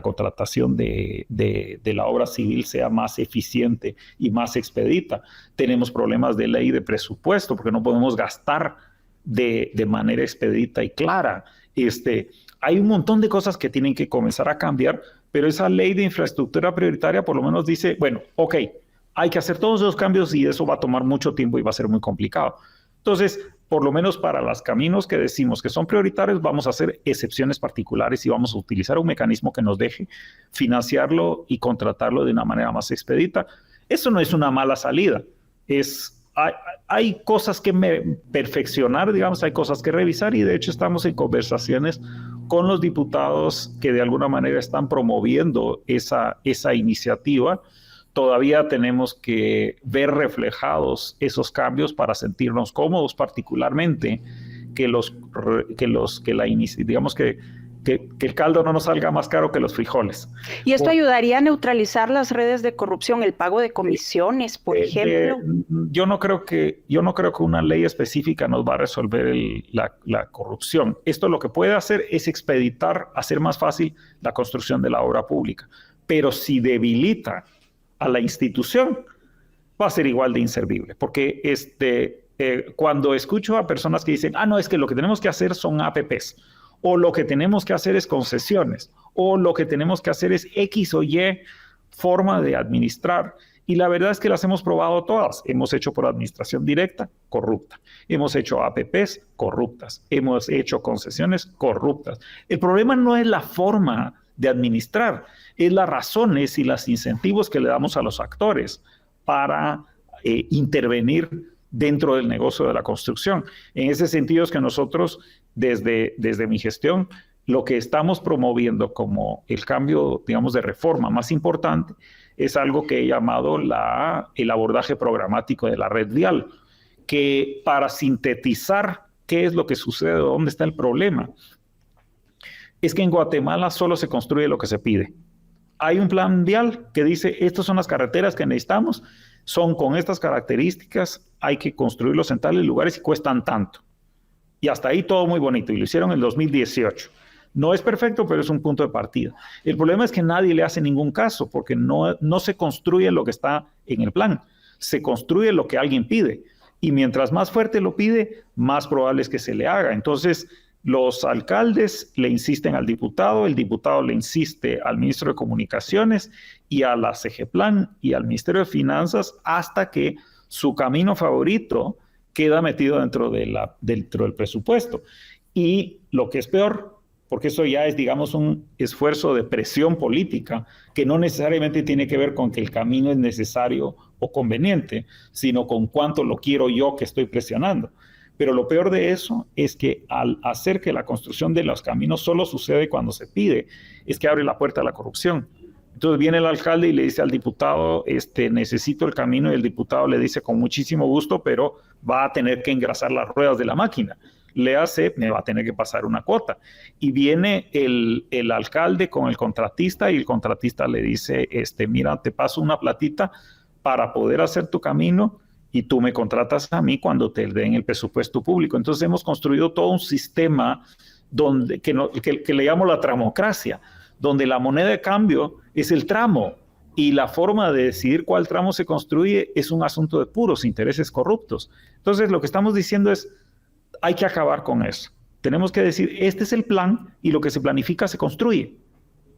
[SPEAKER 2] contratación de la obra civil sea más eficiente y más expedita. Tenemos problemas de ley de presupuesto porque no podemos gastar de manera expedita y clara. Hay un montón de cosas que tienen que comenzar a cambiar, pero esa ley de infraestructura prioritaria por lo menos dice, bueno, ok, hay que hacer todos esos cambios y eso va a tomar mucho tiempo y va a ser muy complicado. Entonces, por lo menos para los caminos que decimos que son prioritarios, vamos a hacer excepciones particulares y vamos a utilizar un mecanismo que nos deje financiarlo y contratarlo de una manera más expedita. Eso no es una mala salida, hay cosas que perfeccionar, digamos, hay cosas que revisar y de hecho estamos en conversaciones con los diputados que de alguna manera están promoviendo esa iniciativa. Todavía tenemos que ver reflejados esos cambios para sentirnos cómodos, particularmente que el caldo no nos salga más caro que los frijoles.
[SPEAKER 1] ¿Y esto ayudaría a neutralizar las redes de corrupción, el pago de comisiones, por ejemplo?
[SPEAKER 2] Yo no creo que una ley específica nos va a resolver la corrupción. Esto lo que puede hacer es hacer más fácil la construcción de la obra pública. Pero si debilita a la institución, va a ser igual de inservible. Porque cuando escucho a personas que dicen, no, es que lo que tenemos que hacer son APPs, o lo que tenemos que hacer es concesiones, o lo que tenemos que hacer es X o Y forma de administrar. Y la verdad es que las hemos probado todas. Hemos hecho por administración directa, corrupta. Hemos hecho APPs, corruptas. Hemos hecho concesiones, corruptas. El problema no es la forma de administrar, es las razones y los incentivos que le damos a los actores para intervenir dentro del negocio de la construcción. En ese sentido es que nosotros, desde mi gestión, lo que estamos promoviendo como el cambio, digamos, de reforma más importante es algo que he llamado el abordaje programático de la red vial, que para sintetizar qué es lo que sucede, dónde está el problema, es que en Guatemala solo se construye lo que se pide. Hay un plan vial que dice, estas son las carreteras que necesitamos, son con estas características, hay que construirlos en tales lugares y cuestan tanto. Y hasta ahí todo muy bonito, y lo hicieron en el 2018. No es perfecto, pero es un punto de partida. El problema es que nadie le hace ningún caso, porque no se construye lo que está en el plan, se construye lo que alguien pide. Y mientras más fuerte lo pide, más probable es que se le haga. Entonces, los alcaldes le insisten al diputado, el diputado le insiste al ministro de Comunicaciones y a la CGPLAN y al Ministerio de Finanzas hasta que su camino favorito queda metido dentro del presupuesto. Y lo que es peor, porque eso ya es, digamos, un esfuerzo de presión política que no necesariamente tiene que ver con que el camino es necesario o conveniente, sino con cuánto lo quiero yo que estoy presionando. Pero lo peor de eso es que al hacer que la construcción de los caminos solo sucede cuando se pide, es que abre la puerta a la corrupción. Entonces viene el alcalde y le dice al diputado, necesito el camino, y el diputado le dice con muchísimo gusto, pero va a tener que engrasar las ruedas de la máquina. Le hace, me va a tener que pasar una cuota. Y viene el alcalde con el contratista y el contratista le dice, mira, te paso una platita para poder hacer tu camino y tú me contratas a mí cuando te den el presupuesto público. Entonces hemos construido todo un sistema que le llamo la tramocracia, donde la moneda de cambio es el tramo y la forma de decidir cuál tramo se construye es un asunto de puros intereses corruptos. Entonces lo que estamos diciendo es, hay que acabar con eso. Tenemos que decir, este es el plan y lo que se planifica se construye.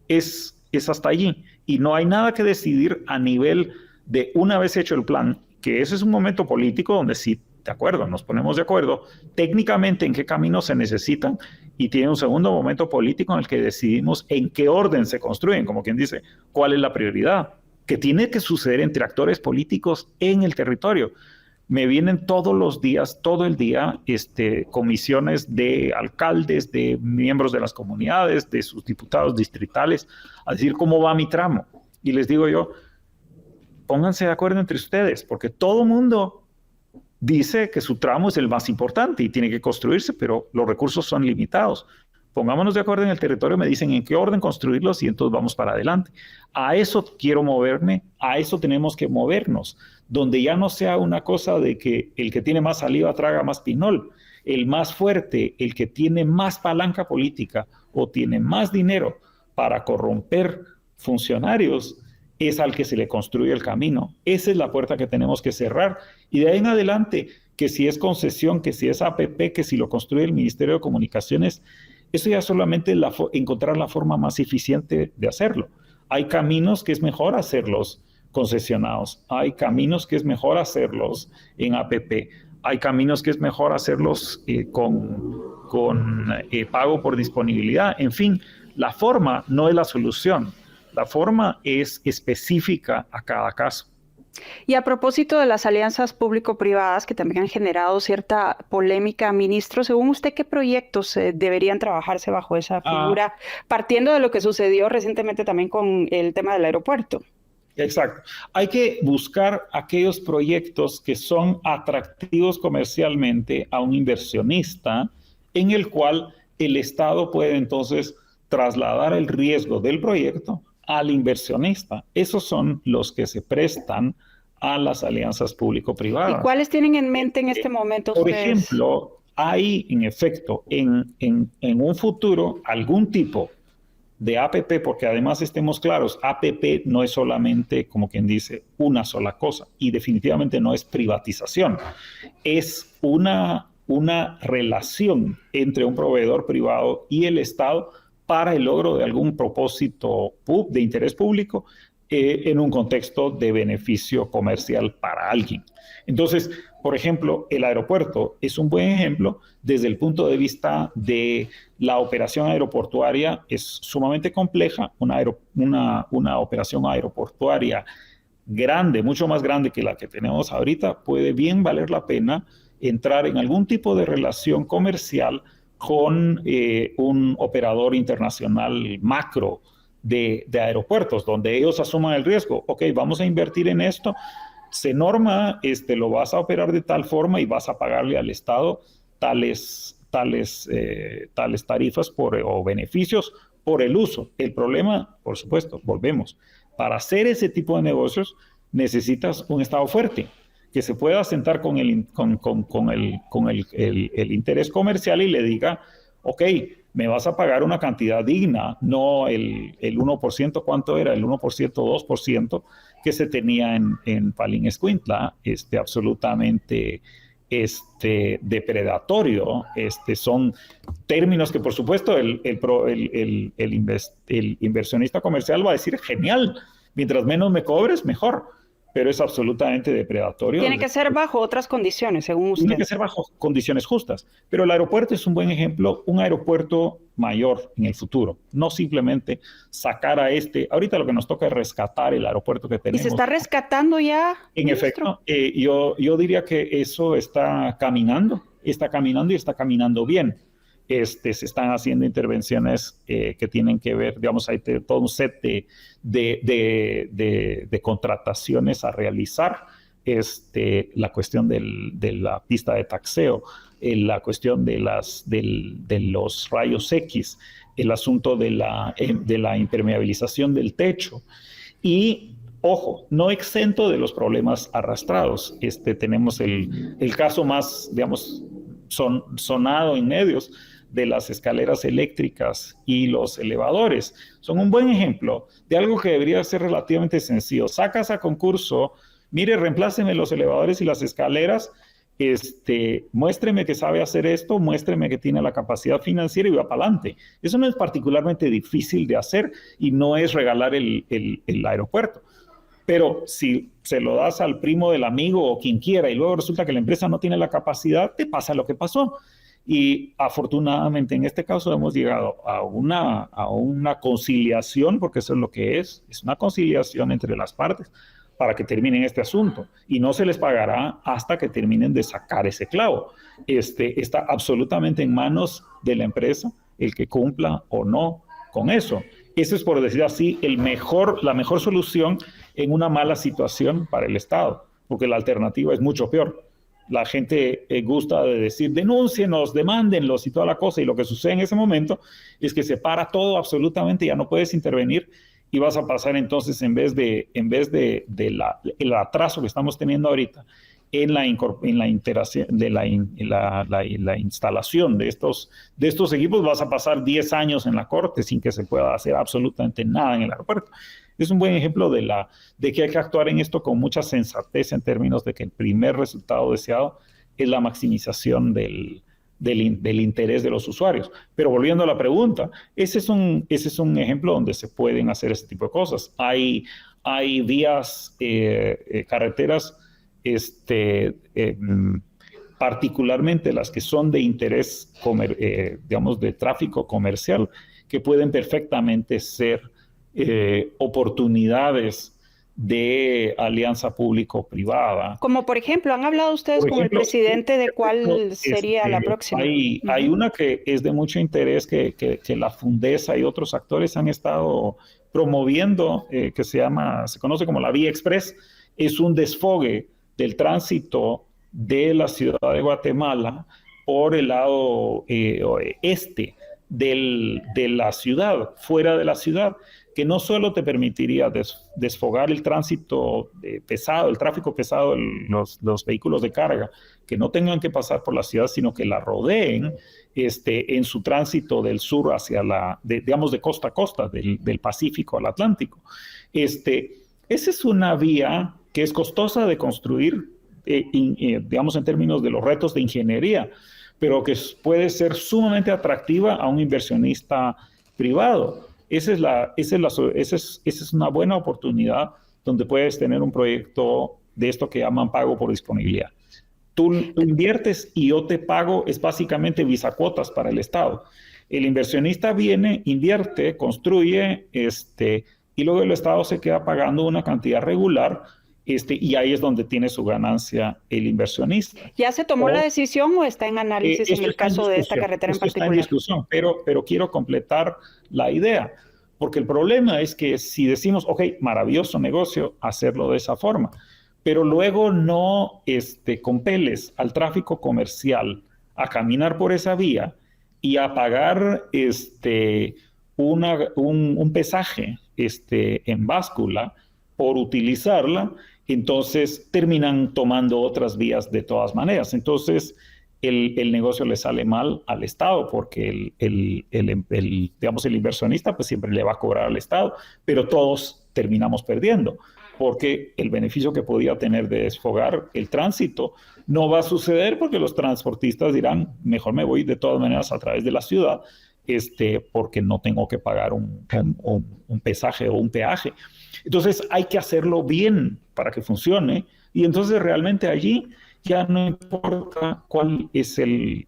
[SPEAKER 2] Es hasta allí. Y no hay nada que decidir a nivel de una vez hecho el plan, que ese es un momento político donde sí, de acuerdo, nos ponemos de acuerdo técnicamente en qué caminos se necesitan y tiene un segundo momento político en el que decidimos en qué orden se construyen, como quien dice, cuál es la prioridad, que tiene que suceder entre actores políticos en el territorio. Me vienen todos los días, todo el día, comisiones de alcaldes, de miembros de las comunidades, de sus diputados distritales, a decir cómo va mi tramo. Y les digo yo, pónganse de acuerdo entre ustedes, porque todo mundo dice que su tramo es el más importante y tiene que construirse, pero los recursos son limitados. Pongámonos de acuerdo en el territorio, me dicen en qué orden construirlos y entonces vamos para adelante. A eso quiero moverme, a eso tenemos que movernos, donde ya no sea una cosa de que el que tiene más saliva traga más pinol, el más fuerte, el que tiene más palanca política o tiene más dinero para corromper funcionarios, es al que se le construye el camino. Esa es la puerta que tenemos que cerrar. Y de ahí en adelante, que si es concesión, que si es APP, que si lo construye el Ministerio de Comunicaciones, eso ya solamente es encontrar la forma más eficiente de hacerlo. Hay caminos que es mejor hacerlos concesionados, hay caminos que es mejor hacerlos en APP, hay caminos que es mejor hacerlos con pago por disponibilidad. En fin, la forma no es la solución. La forma es específica a cada caso.
[SPEAKER 1] Y a propósito de las alianzas público-privadas que también han generado cierta polémica, ministro, según usted, ¿qué proyectos deberían trabajarse bajo esa figura, partiendo de lo que sucedió recientemente también con el tema del aeropuerto?
[SPEAKER 2] Exacto. Hay que buscar aquellos proyectos que son atractivos comercialmente a un inversionista, en el cual el Estado puede entonces trasladar el riesgo del proyecto al inversionista. Esos son los que se prestan a las alianzas público-privadas.
[SPEAKER 1] ¿Y cuáles tienen en mente en este momento ustedes?
[SPEAKER 2] Por ejemplo, hay en efecto en un futuro algún tipo de APP, porque además estemos claros, APP no es solamente, como quien dice, una sola cosa, y definitivamente no es privatización. Es una relación entre un proveedor privado y el Estado para el logro de algún propósito de interés público en un contexto de beneficio comercial para alguien. Entonces, por ejemplo, el aeropuerto es un buen ejemplo desde el punto de vista de la operación aeroportuaria. Es sumamente compleja, una operación aeroportuaria grande, mucho más grande que la que tenemos ahorita, puede bien valer la pena entrar en algún tipo de relación comercial con un operador internacional macro de aeropuertos, donde ellos asuman el riesgo. Ok, vamos a invertir en esto, se norma, lo vas a operar de tal forma y vas a pagarle al Estado tales tarifas o beneficios por el uso. El problema, por supuesto, volvemos, para hacer ese tipo de negocios necesitas un Estado fuerte, que se pueda sentar con el interés comercial y le diga, ok, me vas a pagar una cantidad digna, no el 1%, ¿cuánto era? El 1%, 2% que se tenía en Palín Escuintla, absolutamente depredatorio. Son términos que, por supuesto, el inversionista comercial va a decir, genial, mientras menos me cobres, mejor. pero es absolutamente depredatorio.
[SPEAKER 1] Tiene que ser bajo otras condiciones, según usted.
[SPEAKER 2] Tiene que ser bajo condiciones justas, pero el aeropuerto es un buen ejemplo, un aeropuerto mayor en el futuro, no simplemente sacar a ahorita lo que nos toca es rescatar el aeropuerto que tenemos.
[SPEAKER 1] ¿Y se está rescatando ya?
[SPEAKER 2] En efecto, yo diría que eso está caminando y está caminando bien. Se están haciendo intervenciones que tienen que ver, digamos, hay todo un set de contrataciones a realizar. La cuestión de la pista de taxeo, la cuestión de los rayos X, el asunto de la impermeabilización del techo. Y, ojo, no exento de los problemas arrastrados. Tenemos el caso más, digamos, sonado en medios de las escaleras eléctricas y los elevadores. Son un buen ejemplo de algo que debería ser relativamente sencillo. Sacas a concurso, mire, reempláceme los elevadores y las escaleras, muéstreme que sabe hacer esto, muéstreme que tiene la capacidad financiera y va para adelante. Eso no es particularmente difícil de hacer y no es regalar el aeropuerto. Pero si se lo das al primo del amigo o quien quiera y luego resulta que la empresa no tiene la capacidad, te pasa lo que pasó. Y afortunadamente en este caso hemos llegado a una conciliación, porque eso es lo que es una conciliación entre las partes para que terminen este asunto y no se les pagará hasta que terminen de sacar ese clavo. Está absolutamente en manos de la empresa el que cumpla o no con eso. Eso es, por decir así, la mejor solución en una mala situación para el Estado, porque la alternativa es mucho peor. La gente gusta de decir, denúncienos, demándenlos y toda la cosa, y lo que sucede en ese momento es que se para todo absolutamente, ya no puedes intervenir y vas a pasar entonces, en vez de el atraso que estamos teniendo ahorita en la instalación de estos equipos, vas a pasar 10 años en la corte sin que se pueda hacer absolutamente nada en el aeropuerto. Es un buen ejemplo de que hay que actuar en esto con mucha sensatez en términos de que el primer resultado deseado es la maximización del interés de los usuarios. Pero volviendo a la pregunta, ese es un ejemplo donde se pueden hacer ese tipo de cosas. Hay vías, carreteras, particularmente las que son de interés, digamos, de tráfico comercial, que pueden perfectamente ser oportunidades de alianza público-privada.
[SPEAKER 1] Como por ejemplo, han hablado ustedes con el presidente de cuál sería la próxima.
[SPEAKER 2] Hay una que es de mucho interés que la Fundesa y otros actores han estado promoviendo, que se conoce como la Vía Express. Es un desfogue del tránsito de la ciudad de Guatemala por el lado este de la ciudad, fuera de la ciudad, que no solo te permitiría desfogar el tránsito pesado, el tráfico pesado, los vehículos de carga, que no tengan que pasar por la ciudad, sino que la rodeen en su tránsito del sur hacia digamos, de costa a costa, del Pacífico al Atlántico. Esa es una vía que es costosa de construir, digamos, en términos de los retos de ingeniería, pero que puede ser sumamente atractiva a un inversionista privado. Esa es una buena oportunidad donde puedes tener un proyecto de esto que llaman pago por disponibilidad. Tú inviertes y yo te pago, es básicamente bisacuotas para el Estado. El inversionista viene, invierte, construye, y luego el Estado se queda pagando una cantidad regular, y ahí es donde tiene su ganancia el inversionista.
[SPEAKER 1] ¿Ya se tomó la decisión o está en análisis en el caso de esta carretera en particular?
[SPEAKER 2] Está en discusión, pero quiero completar la idea, porque el problema es que si decimos, ok, maravilloso negocio, hacerlo de esa forma, pero luego no compeles al tráfico comercial a caminar por esa vía y a pagar un pesaje en báscula por utilizarla, entonces terminan tomando otras vías de todas maneras. Entonces el negocio le sale mal al Estado porque digamos, el inversionista pues siempre le va a cobrar al Estado, pero todos terminamos perdiendo porque el beneficio que podía tener de desfogar el tránsito no va a suceder porque los transportistas dirán, mejor me voy de todas maneras a través de la ciudad porque no tengo que pagar un pesaje o un peaje. Entonces hay que hacerlo bien para que funcione, y entonces realmente allí ya no importa cuál es el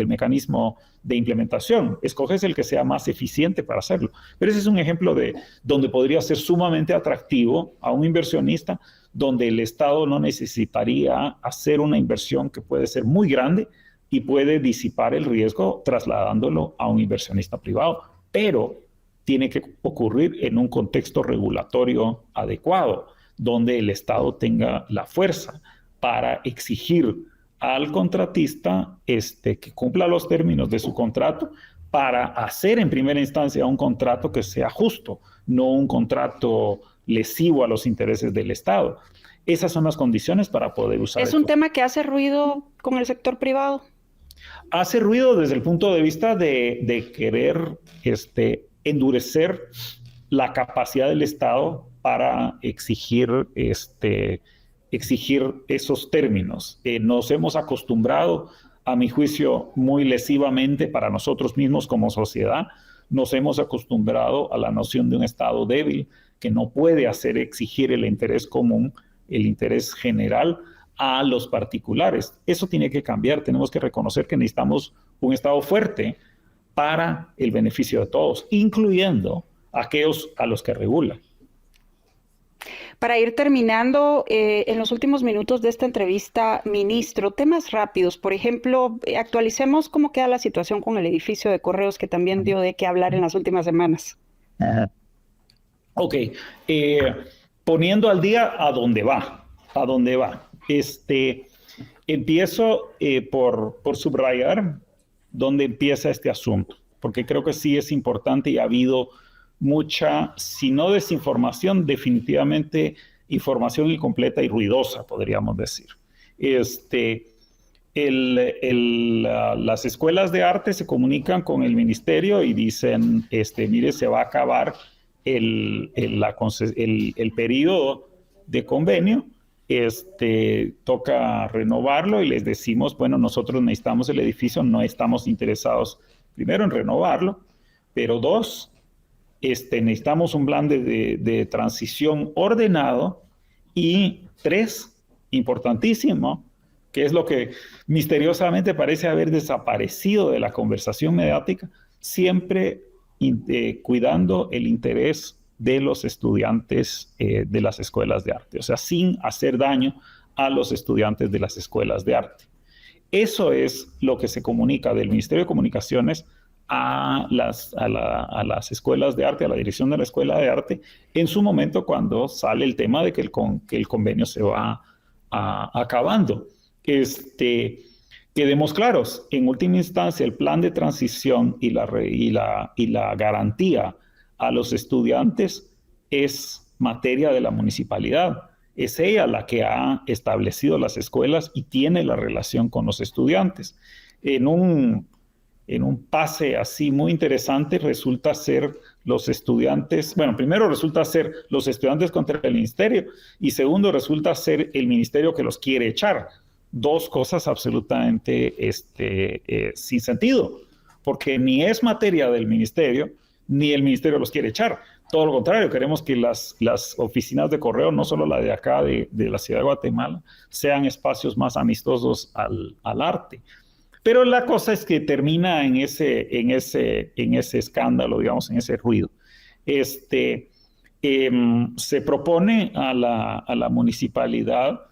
[SPEAKER 2] mecanismo de implementación, escoges el que sea más eficiente para hacerlo. Pero ese es un ejemplo de donde podría ser sumamente atractivo a un inversionista, donde el Estado no necesitaría hacer una inversión que puede ser muy grande y puede disipar el riesgo trasladándolo a un inversionista privado, pero tiene que ocurrir en un contexto regulatorio adecuado, donde el Estado tenga la fuerza para exigir al contratista que cumpla los términos de su contrato, para hacer en primera instancia un contrato que sea justo, no un contrato lesivo a los intereses del Estado. Esas son las condiciones para poder usar.
[SPEAKER 1] ¿Es un tema que hace ruido con el sector privado?
[SPEAKER 2] Hace ruido desde el punto de vista de querer endurecer la capacidad del Estado para exigir esos términos. Nos hemos acostumbrado, a mi juicio, muy lesivamente para nosotros mismos como sociedad. Nos hemos acostumbrado a la noción de un Estado débil que no puede exigir el interés común, el interés general, a los particulares. Eso tiene que cambiar. Tenemos que reconocer que necesitamos un Estado fuerte para el beneficio de todos, incluyendo aquellos a los que regula.
[SPEAKER 1] Para ir terminando, en los últimos minutos de esta entrevista, ministro, temas rápidos. Por ejemplo, actualicemos cómo queda la situación con el edificio de Correos, que también dio de qué hablar en las últimas semanas.
[SPEAKER 2] Ok. Poniendo al día a dónde va. Empiezo por subrayar dónde empieza este asunto, porque creo que sí es importante y ha habido mucha, si no desinformación, definitivamente información incompleta y ruidosa, podríamos decir. Las escuelas de arte se comunican con el ministerio y dicen, mire, se va a acabar el periodo de convenio, toca renovarlo, y les decimos, bueno, nosotros necesitamos el edificio, no estamos interesados, primero, en renovarlo, pero dos, necesitamos un plan de transición ordenado, y tres, importantísimo, que es lo que misteriosamente parece haber desaparecido de la conversación mediática, siempre cuidando el interés de los estudiantes de las escuelas de arte, o sea, sin hacer daño a los estudiantes de las escuelas de arte. Eso es lo que se comunica del Ministerio de Comunicaciones a las escuelas de arte, a la dirección de la escuela de arte, en su momento cuando sale el tema de que el convenio se va acabando. Quedemos claros, en última instancia, el plan de transición y la garantía a los estudiantes es materia de la municipalidad. Es ella la que ha establecido las escuelas y tiene la relación con los estudiantes. En un pase así muy interesante, resulta ser los estudiantes, bueno, primero resulta ser los estudiantes contra el ministerio, y segundo resulta ser el ministerio que los quiere echar. Dos cosas absolutamente sin sentido, porque ni es materia del ministerio, ni el ministerio los quiere echar. Todo lo contrario, queremos que las oficinas de correo, no solo la de acá, de la ciudad de Guatemala, sean espacios más amistosos al arte. Pero la cosa es que termina en ese escándalo, digamos, en ese ruido. Se propone a la municipalidad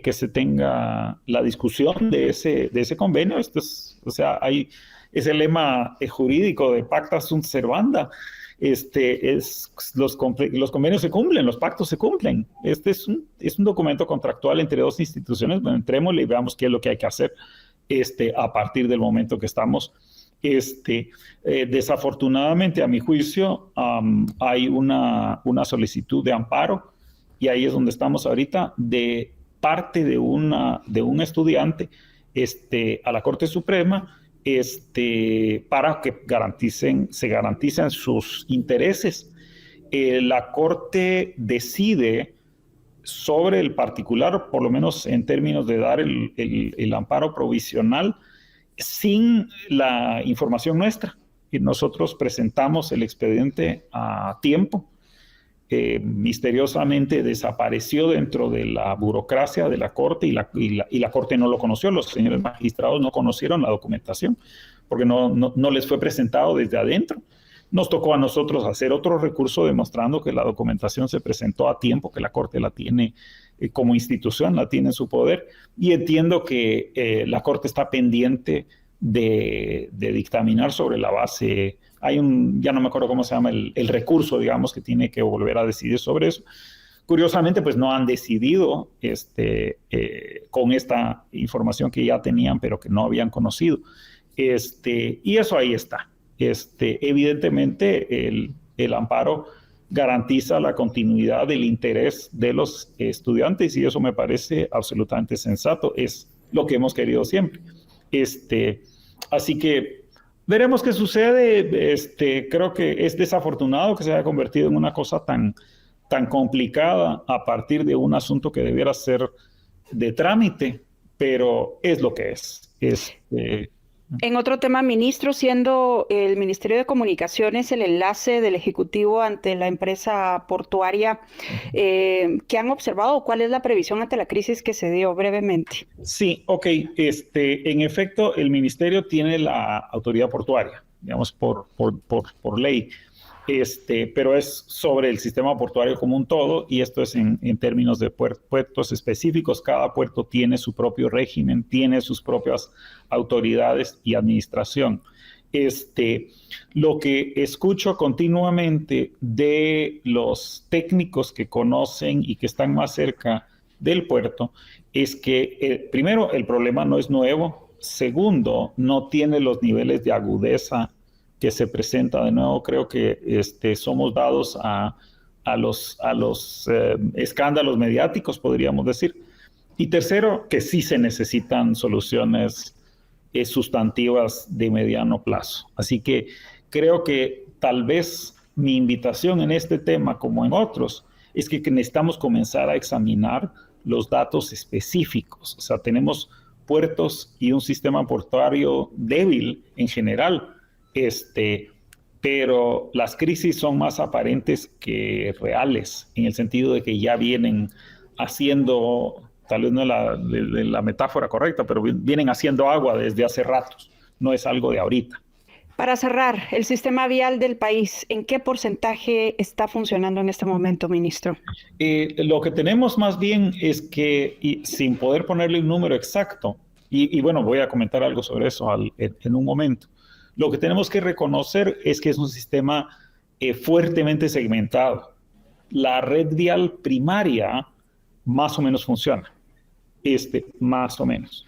[SPEAKER 2] que se tenga la discusión de ese convenio. Es el lema jurídico de pacta sunt servanda. Los convenios se cumplen, los pactos se cumplen. Es un documento contractual entre dos instituciones. Bueno, entrémosle y veamos qué es lo que hay que hacer a partir del momento que estamos. Desafortunadamente, a mi juicio, hay una solicitud de amparo, y ahí es donde estamos ahorita, de parte de un estudiante a la Corte Suprema, para que se garanticen sus intereses. La Corte decide sobre el particular, por lo menos en términos de dar el amparo provisional, sin la información nuestra. y nosotros presentamos el expediente a tiempo. Misteriosamente desapareció dentro de la burocracia de la Corte y la Corte no lo conoció. Los señores magistrados no conocieron la documentación porque no les fue presentado desde adentro. Nos tocó a nosotros hacer otro recurso demostrando que la documentación se presentó a tiempo, que la Corte la tiene como institución, la tiene en su poder, y entiendo que la Corte está pendiente de dictaminar sobre la base. Hay ya no me acuerdo cómo se llama el recurso, digamos, que tiene que volver a decidir sobre eso. Curiosamente, pues no han decidido con esta información que ya tenían, pero que no habían conocido. Y eso ahí está. Evidentemente, el amparo garantiza la continuidad del interés de los estudiantes y eso me parece absolutamente sensato. Es lo que hemos querido siempre. Así que veremos qué sucede. Creo que es desafortunado que se haya convertido en una cosa tan complicada a partir de un asunto que debiera ser de trámite, pero es lo que es.
[SPEAKER 1] En otro tema, ministro, siendo el Ministerio de Comunicaciones el enlace del Ejecutivo ante la empresa portuaria, ¿qué han observado? ¿Cuál es la previsión ante la crisis que se dio brevemente?
[SPEAKER 2] Sí, ok. En efecto, el Ministerio tiene la autoridad portuaria, digamos, por ley. Pero es sobre el sistema portuario como un todo, y esto es en términos de puertos específicos. Cada puerto tiene su propio régimen, tiene sus propias autoridades y administración. Lo que escucho continuamente de los técnicos que conocen y que están más cerca del puerto es que, primero, el problema no es nuevo. Segundo, no tiene los niveles de agudeza que se presenta. De nuevo, creo que somos dados a los escándalos mediáticos, podríamos decir. Y tercero, que sí se necesitan soluciones sustantivas de mediano plazo. Así que creo que tal vez mi invitación en este tema, como en otros, es que necesitamos comenzar a examinar los datos específicos. O sea, tenemos puertos y un sistema portuario débil en general, pero las crisis son más aparentes que reales, en el sentido de que ya vienen haciendo, tal vez no es la metáfora correcta, pero vienen haciendo agua desde hace ratos, no es algo de ahorita.
[SPEAKER 1] Para cerrar, el sistema vial del país, ¿en qué porcentaje está funcionando en este momento, ministro?
[SPEAKER 2] Lo que tenemos más bien es que, y sin poder ponerle un número exacto, y bueno, voy a comentar algo sobre eso en un momento. Lo que tenemos que reconocer es que es un sistema fuertemente segmentado. La red vial primaria más o menos funciona, más o menos.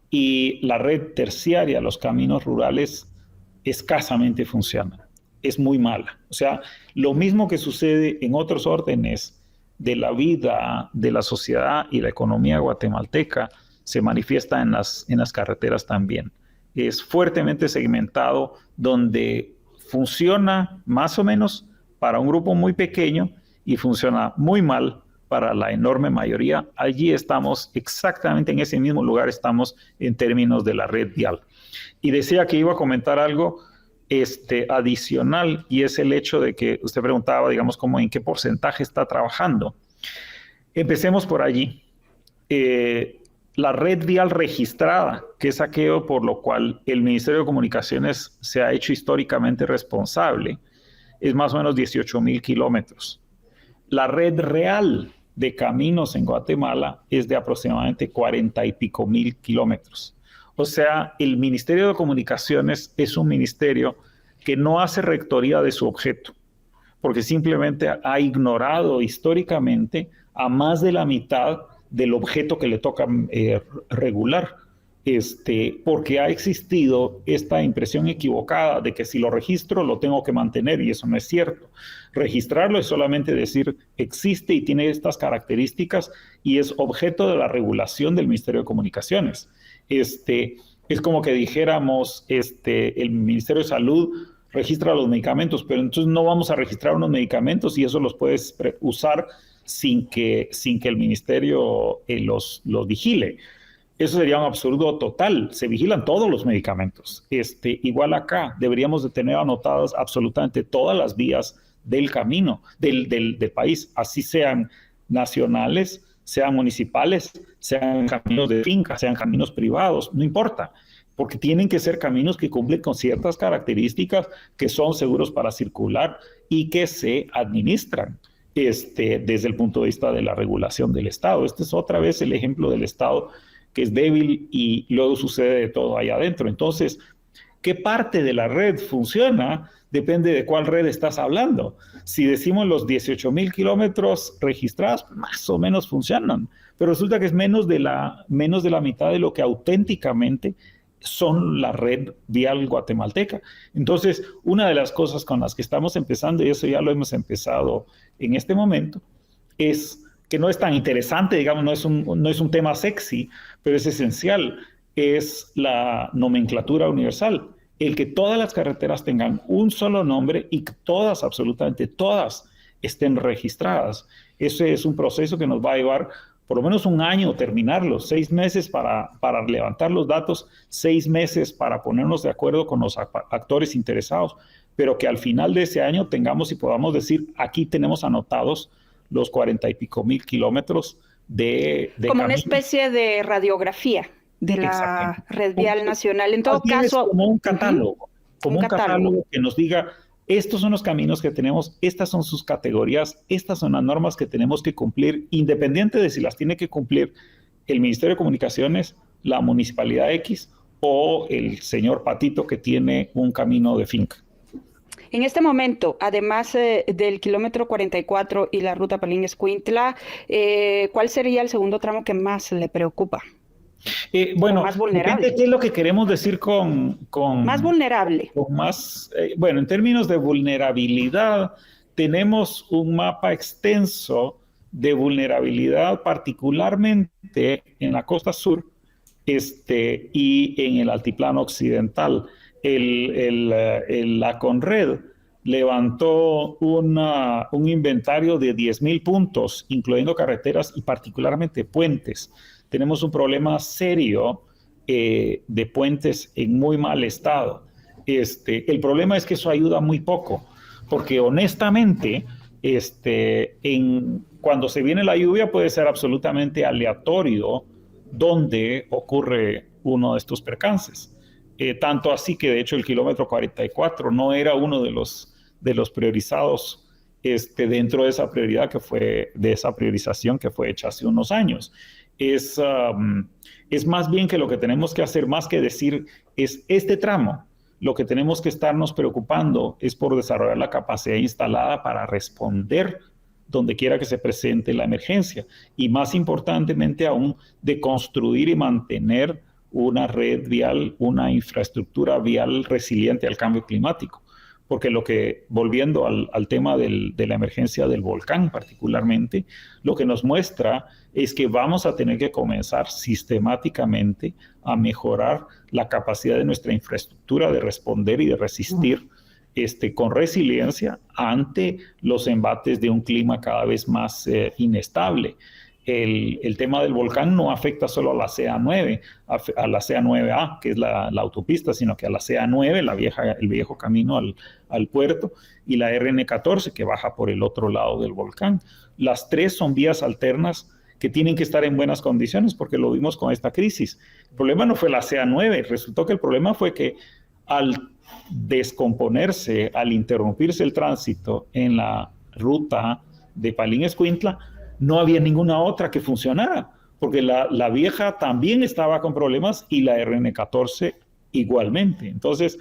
[SPEAKER 2] Y la red terciaria, los caminos rurales, escasamente funcionan. Es muy mala. O sea, lo mismo que sucede en otros órdenes de la vida, de la sociedad y la economía guatemalteca, se manifiesta en las carreteras también. Es fuertemente segmentado, donde funciona más o menos para un grupo muy pequeño y funciona muy mal para la enorme mayoría. Allí estamos exactamente en ese mismo lugar, estamos en términos de la red vial. Y decía que iba a comentar algo adicional, y es el hecho de que usted preguntaba, digamos, como en qué porcentaje está trabajando. Empecemos por allí. La red vial registrada, que es aquello por lo cual el Ministerio de Comunicaciones se ha hecho históricamente responsable, es más o menos 18,000 kilómetros. La red real de caminos en Guatemala es de aproximadamente 40 y pico mil kilómetros. O sea, el Ministerio de Comunicaciones es un ministerio que no hace rectoría de su objeto, porque simplemente ha ignorado históricamente a más de la mitad del objeto que le toca regular, porque ha existido esta impresión equivocada de que si lo registro lo tengo que mantener, y eso no es cierto. Registrarlo es solamente decir existe y tiene estas características y es objeto de la regulación del Ministerio de Comunicaciones. Es como que dijéramos, el Ministerio de Salud registra los medicamentos, pero entonces no vamos a registrar unos medicamentos y eso los puedes usar sin que el ministerio los vigile. Eso sería un absurdo total. Se vigilan todos los medicamentos. Igual acá, deberíamos de tener anotadas absolutamente todas las vías del camino, del país, así sean nacionales, sean municipales, sean caminos de finca, sean caminos privados, no importa, porque tienen que ser caminos que cumplen con ciertas características, que son seguros para circular y que se administran desde el punto de vista de la regulación del Estado. Este es otra vez el ejemplo del Estado que es débil y luego sucede de todo allá adentro. Entonces, ¿qué parte de la red funciona? Depende de cuál red estás hablando. Si decimos los 18,000 kilómetros registrados, más o menos funcionan, pero resulta que es menos de la mitad de lo que auténticamente son la red vial guatemalteca. Entonces, una de las cosas con las que estamos empezando, y eso ya lo hemos empezado en este momento, es que no es tan interesante, digamos, no es un tema sexy, pero es esencial, es la nomenclatura universal. El que todas las carreteras tengan un solo nombre y que todas, absolutamente todas, estén registradas. Ese es un proceso que nos va a llevar por lo menos un año terminarlo, 6 meses para levantar los datos, 6 meses para ponernos de acuerdo con los actores interesados, pero que al final de ese año tengamos y podamos decir, aquí tenemos anotados los 40 y pico mil kilómetros de
[SPEAKER 1] como camino. Una especie de radiografía de la red vial nacional. En todo caso,
[SPEAKER 2] como un catálogo, como un catálogo que nos diga, estos son los caminos que tenemos, estas son sus categorías, estas son las normas que tenemos que cumplir, independiente de si las tiene que cumplir el Ministerio de Comunicaciones, la Municipalidad X o el señor Patito que tiene un camino de finca.
[SPEAKER 1] En este momento, además del kilómetro 44 y la ruta Palín-Escuintla, ¿cuál sería el segundo tramo que más le preocupa?
[SPEAKER 2] Bueno, más vulnerable. Depende de qué es lo que queremos decir con
[SPEAKER 1] más vulnerable.
[SPEAKER 2] Con más, bueno, en términos de vulnerabilidad, tenemos un mapa extenso de vulnerabilidad, particularmente en la costa sur y en el altiplano occidental. La Conred levantó un inventario de 10,000 puntos, incluyendo carreteras y particularmente puentes. Tenemos un problema serio de puentes en muy mal estado. El problema es que eso ayuda muy poco, porque honestamente, cuando se viene la lluvia puede ser absolutamente aleatorio dónde ocurre uno de estos percances. Tanto así que de hecho el kilómetro 44 no era uno de los priorizados dentro de esa prioridad de esa priorización que fue hecha hace unos años. Es más bien que lo que tenemos que hacer, más que decir es este tramo, lo que tenemos que estarnos preocupando es por desarrollar la capacidad instalada para responder donde quiera que se presente la emergencia y más importantemente aún de construir y mantener una red vial, una infraestructura vial resiliente al cambio climático. Porque volviendo al tema de la emergencia del volcán particularmente, lo que nos muestra es que vamos a tener que comenzar sistemáticamente a mejorar la capacidad de nuestra infraestructura de responder y de resistir con resiliencia ante los embates de un clima cada vez más inestable. El tema del volcán no afecta solo a la CA9, a la CA9A, que es la autopista, sino que a la CA9, el viejo camino al puerto, y la RN14, que baja por el otro lado del volcán. Las tres son vías alternas que tienen que estar en buenas condiciones, porque lo vimos con esta crisis. El problema no fue la CA9, resultó que el problema fue que al descomponerse, al interrumpirse el tránsito en la ruta de Palín-Escuintla, no había ninguna otra que funcionara, porque la vieja también estaba con problemas y la RN14 igualmente. Entonces,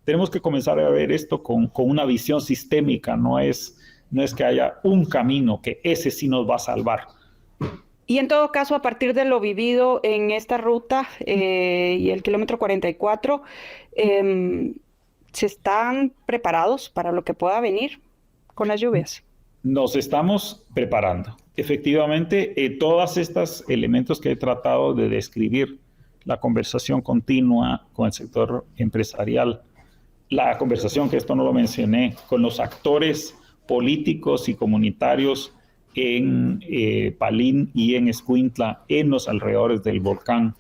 [SPEAKER 2] tenemos que comenzar a ver esto con una visión sistémica, no es que haya un camino, que ese sí nos va a salvar.
[SPEAKER 1] Y en todo caso, a partir de lo vivido en esta ruta y el kilómetro 44, ¿se están preparados para lo que pueda venir con las lluvias?
[SPEAKER 2] Nos estamos preparando. Efectivamente, todos estos elementos que he tratado de describir, la conversación continua con el sector empresarial, la conversación, que esto no lo mencioné, con los actores políticos y comunitarios en Palín y en Escuintla, en los alrededores del volcán,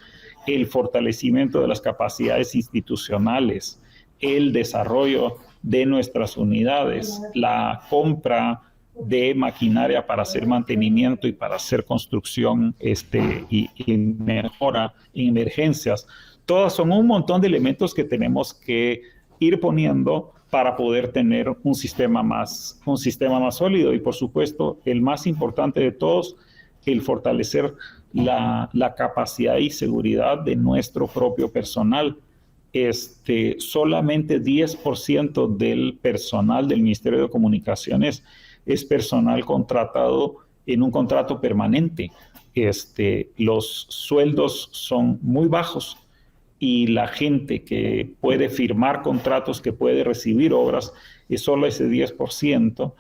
[SPEAKER 2] el fortalecimiento de las capacidades institucionales, el desarrollo de nuestras unidades, la compra de maquinaria para hacer mantenimiento y para hacer construcción y mejora en emergencias. Todas son un montón de elementos que tenemos que ir poniendo para poder tener un sistema más sólido. Y por supuesto, el más importante de todos, el fortalecer la capacidad y seguridad de nuestro propio personal. Solamente 10% del personal del Ministerio de Comunicaciones es personal contratado en un contrato permanente. Los sueldos son muy bajos y la gente que puede firmar contratos, que puede recibir obras, es solo ese 10%.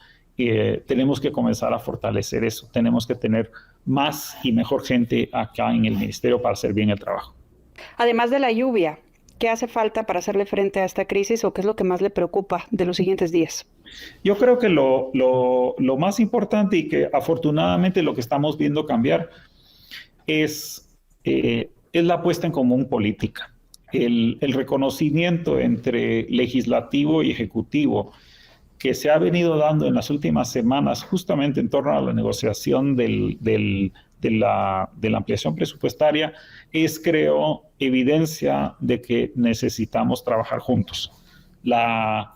[SPEAKER 2] Tenemos que comenzar a fortalecer eso. Tenemos que tener más y mejor gente acá en el ministerio para hacer bien el trabajo.
[SPEAKER 1] Además de la lluvia, ¿qué hace falta para hacerle frente a esta crisis o qué es lo que más le preocupa de los siguientes días?
[SPEAKER 2] Yo creo que lo más importante y que afortunadamente lo que estamos viendo cambiar es la puesta en común política. El reconocimiento entre legislativo y ejecutivo que se ha venido dando en las últimas semanas justamente en torno a la negociación de la ampliación presupuestaria es, creo, evidencia de que necesitamos trabajar juntos. La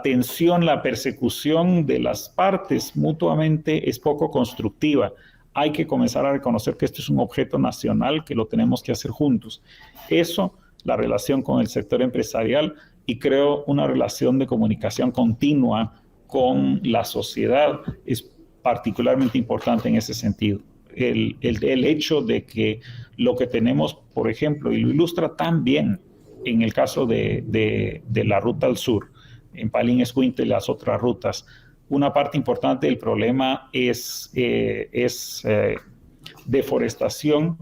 [SPEAKER 2] tensión, la persecución de las partes mutuamente es poco constructiva. Hay que comenzar a reconocer que esto es un objeto nacional, que lo tenemos que hacer juntos. Eso, la relación con el sector empresarial y creo una relación de comunicación continua con la sociedad es particularmente importante en ese sentido. El hecho de que lo que tenemos, por ejemplo, y lo ilustra tan bien en el caso de la ruta al sur, en Palín Escuintla y las otras rutas, una parte importante del problema es deforestación,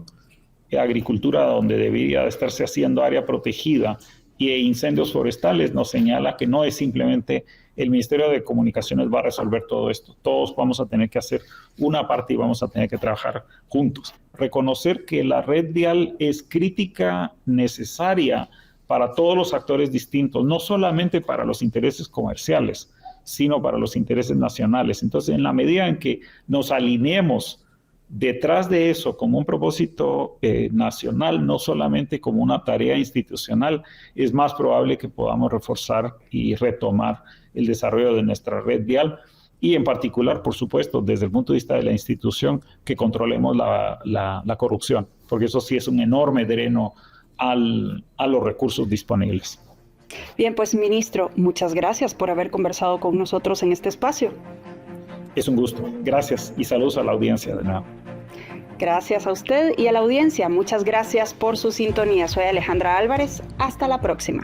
[SPEAKER 2] agricultura donde debería estarse haciendo área protegida y incendios forestales nos señala que no es simplemente el Ministerio de Comunicaciones va a resolver todo esto. Todos vamos a tener que hacer una parte y vamos a tener que trabajar juntos. Reconocer que la red vial es crítica, necesaria para todos los actores distintos, no solamente para los intereses comerciales, sino para los intereses nacionales. Entonces, en la medida en que nos alineemos detrás de eso como un propósito nacional, no solamente como una tarea institucional, es más probable que podamos reforzar y retomar el desarrollo de nuestra red vial y en particular, por supuesto, desde el punto de vista de la institución, que controlemos la corrupción, porque eso sí es un enorme dreno a los recursos disponibles.
[SPEAKER 1] Bien, pues ministro, muchas gracias por haber conversado con nosotros en este espacio.
[SPEAKER 2] Es un gusto. Gracias y saludos a la audiencia de nuevo.
[SPEAKER 1] Gracias a usted y a la audiencia. Muchas gracias por su sintonía. Soy Alejandra Álvarez. Hasta la próxima.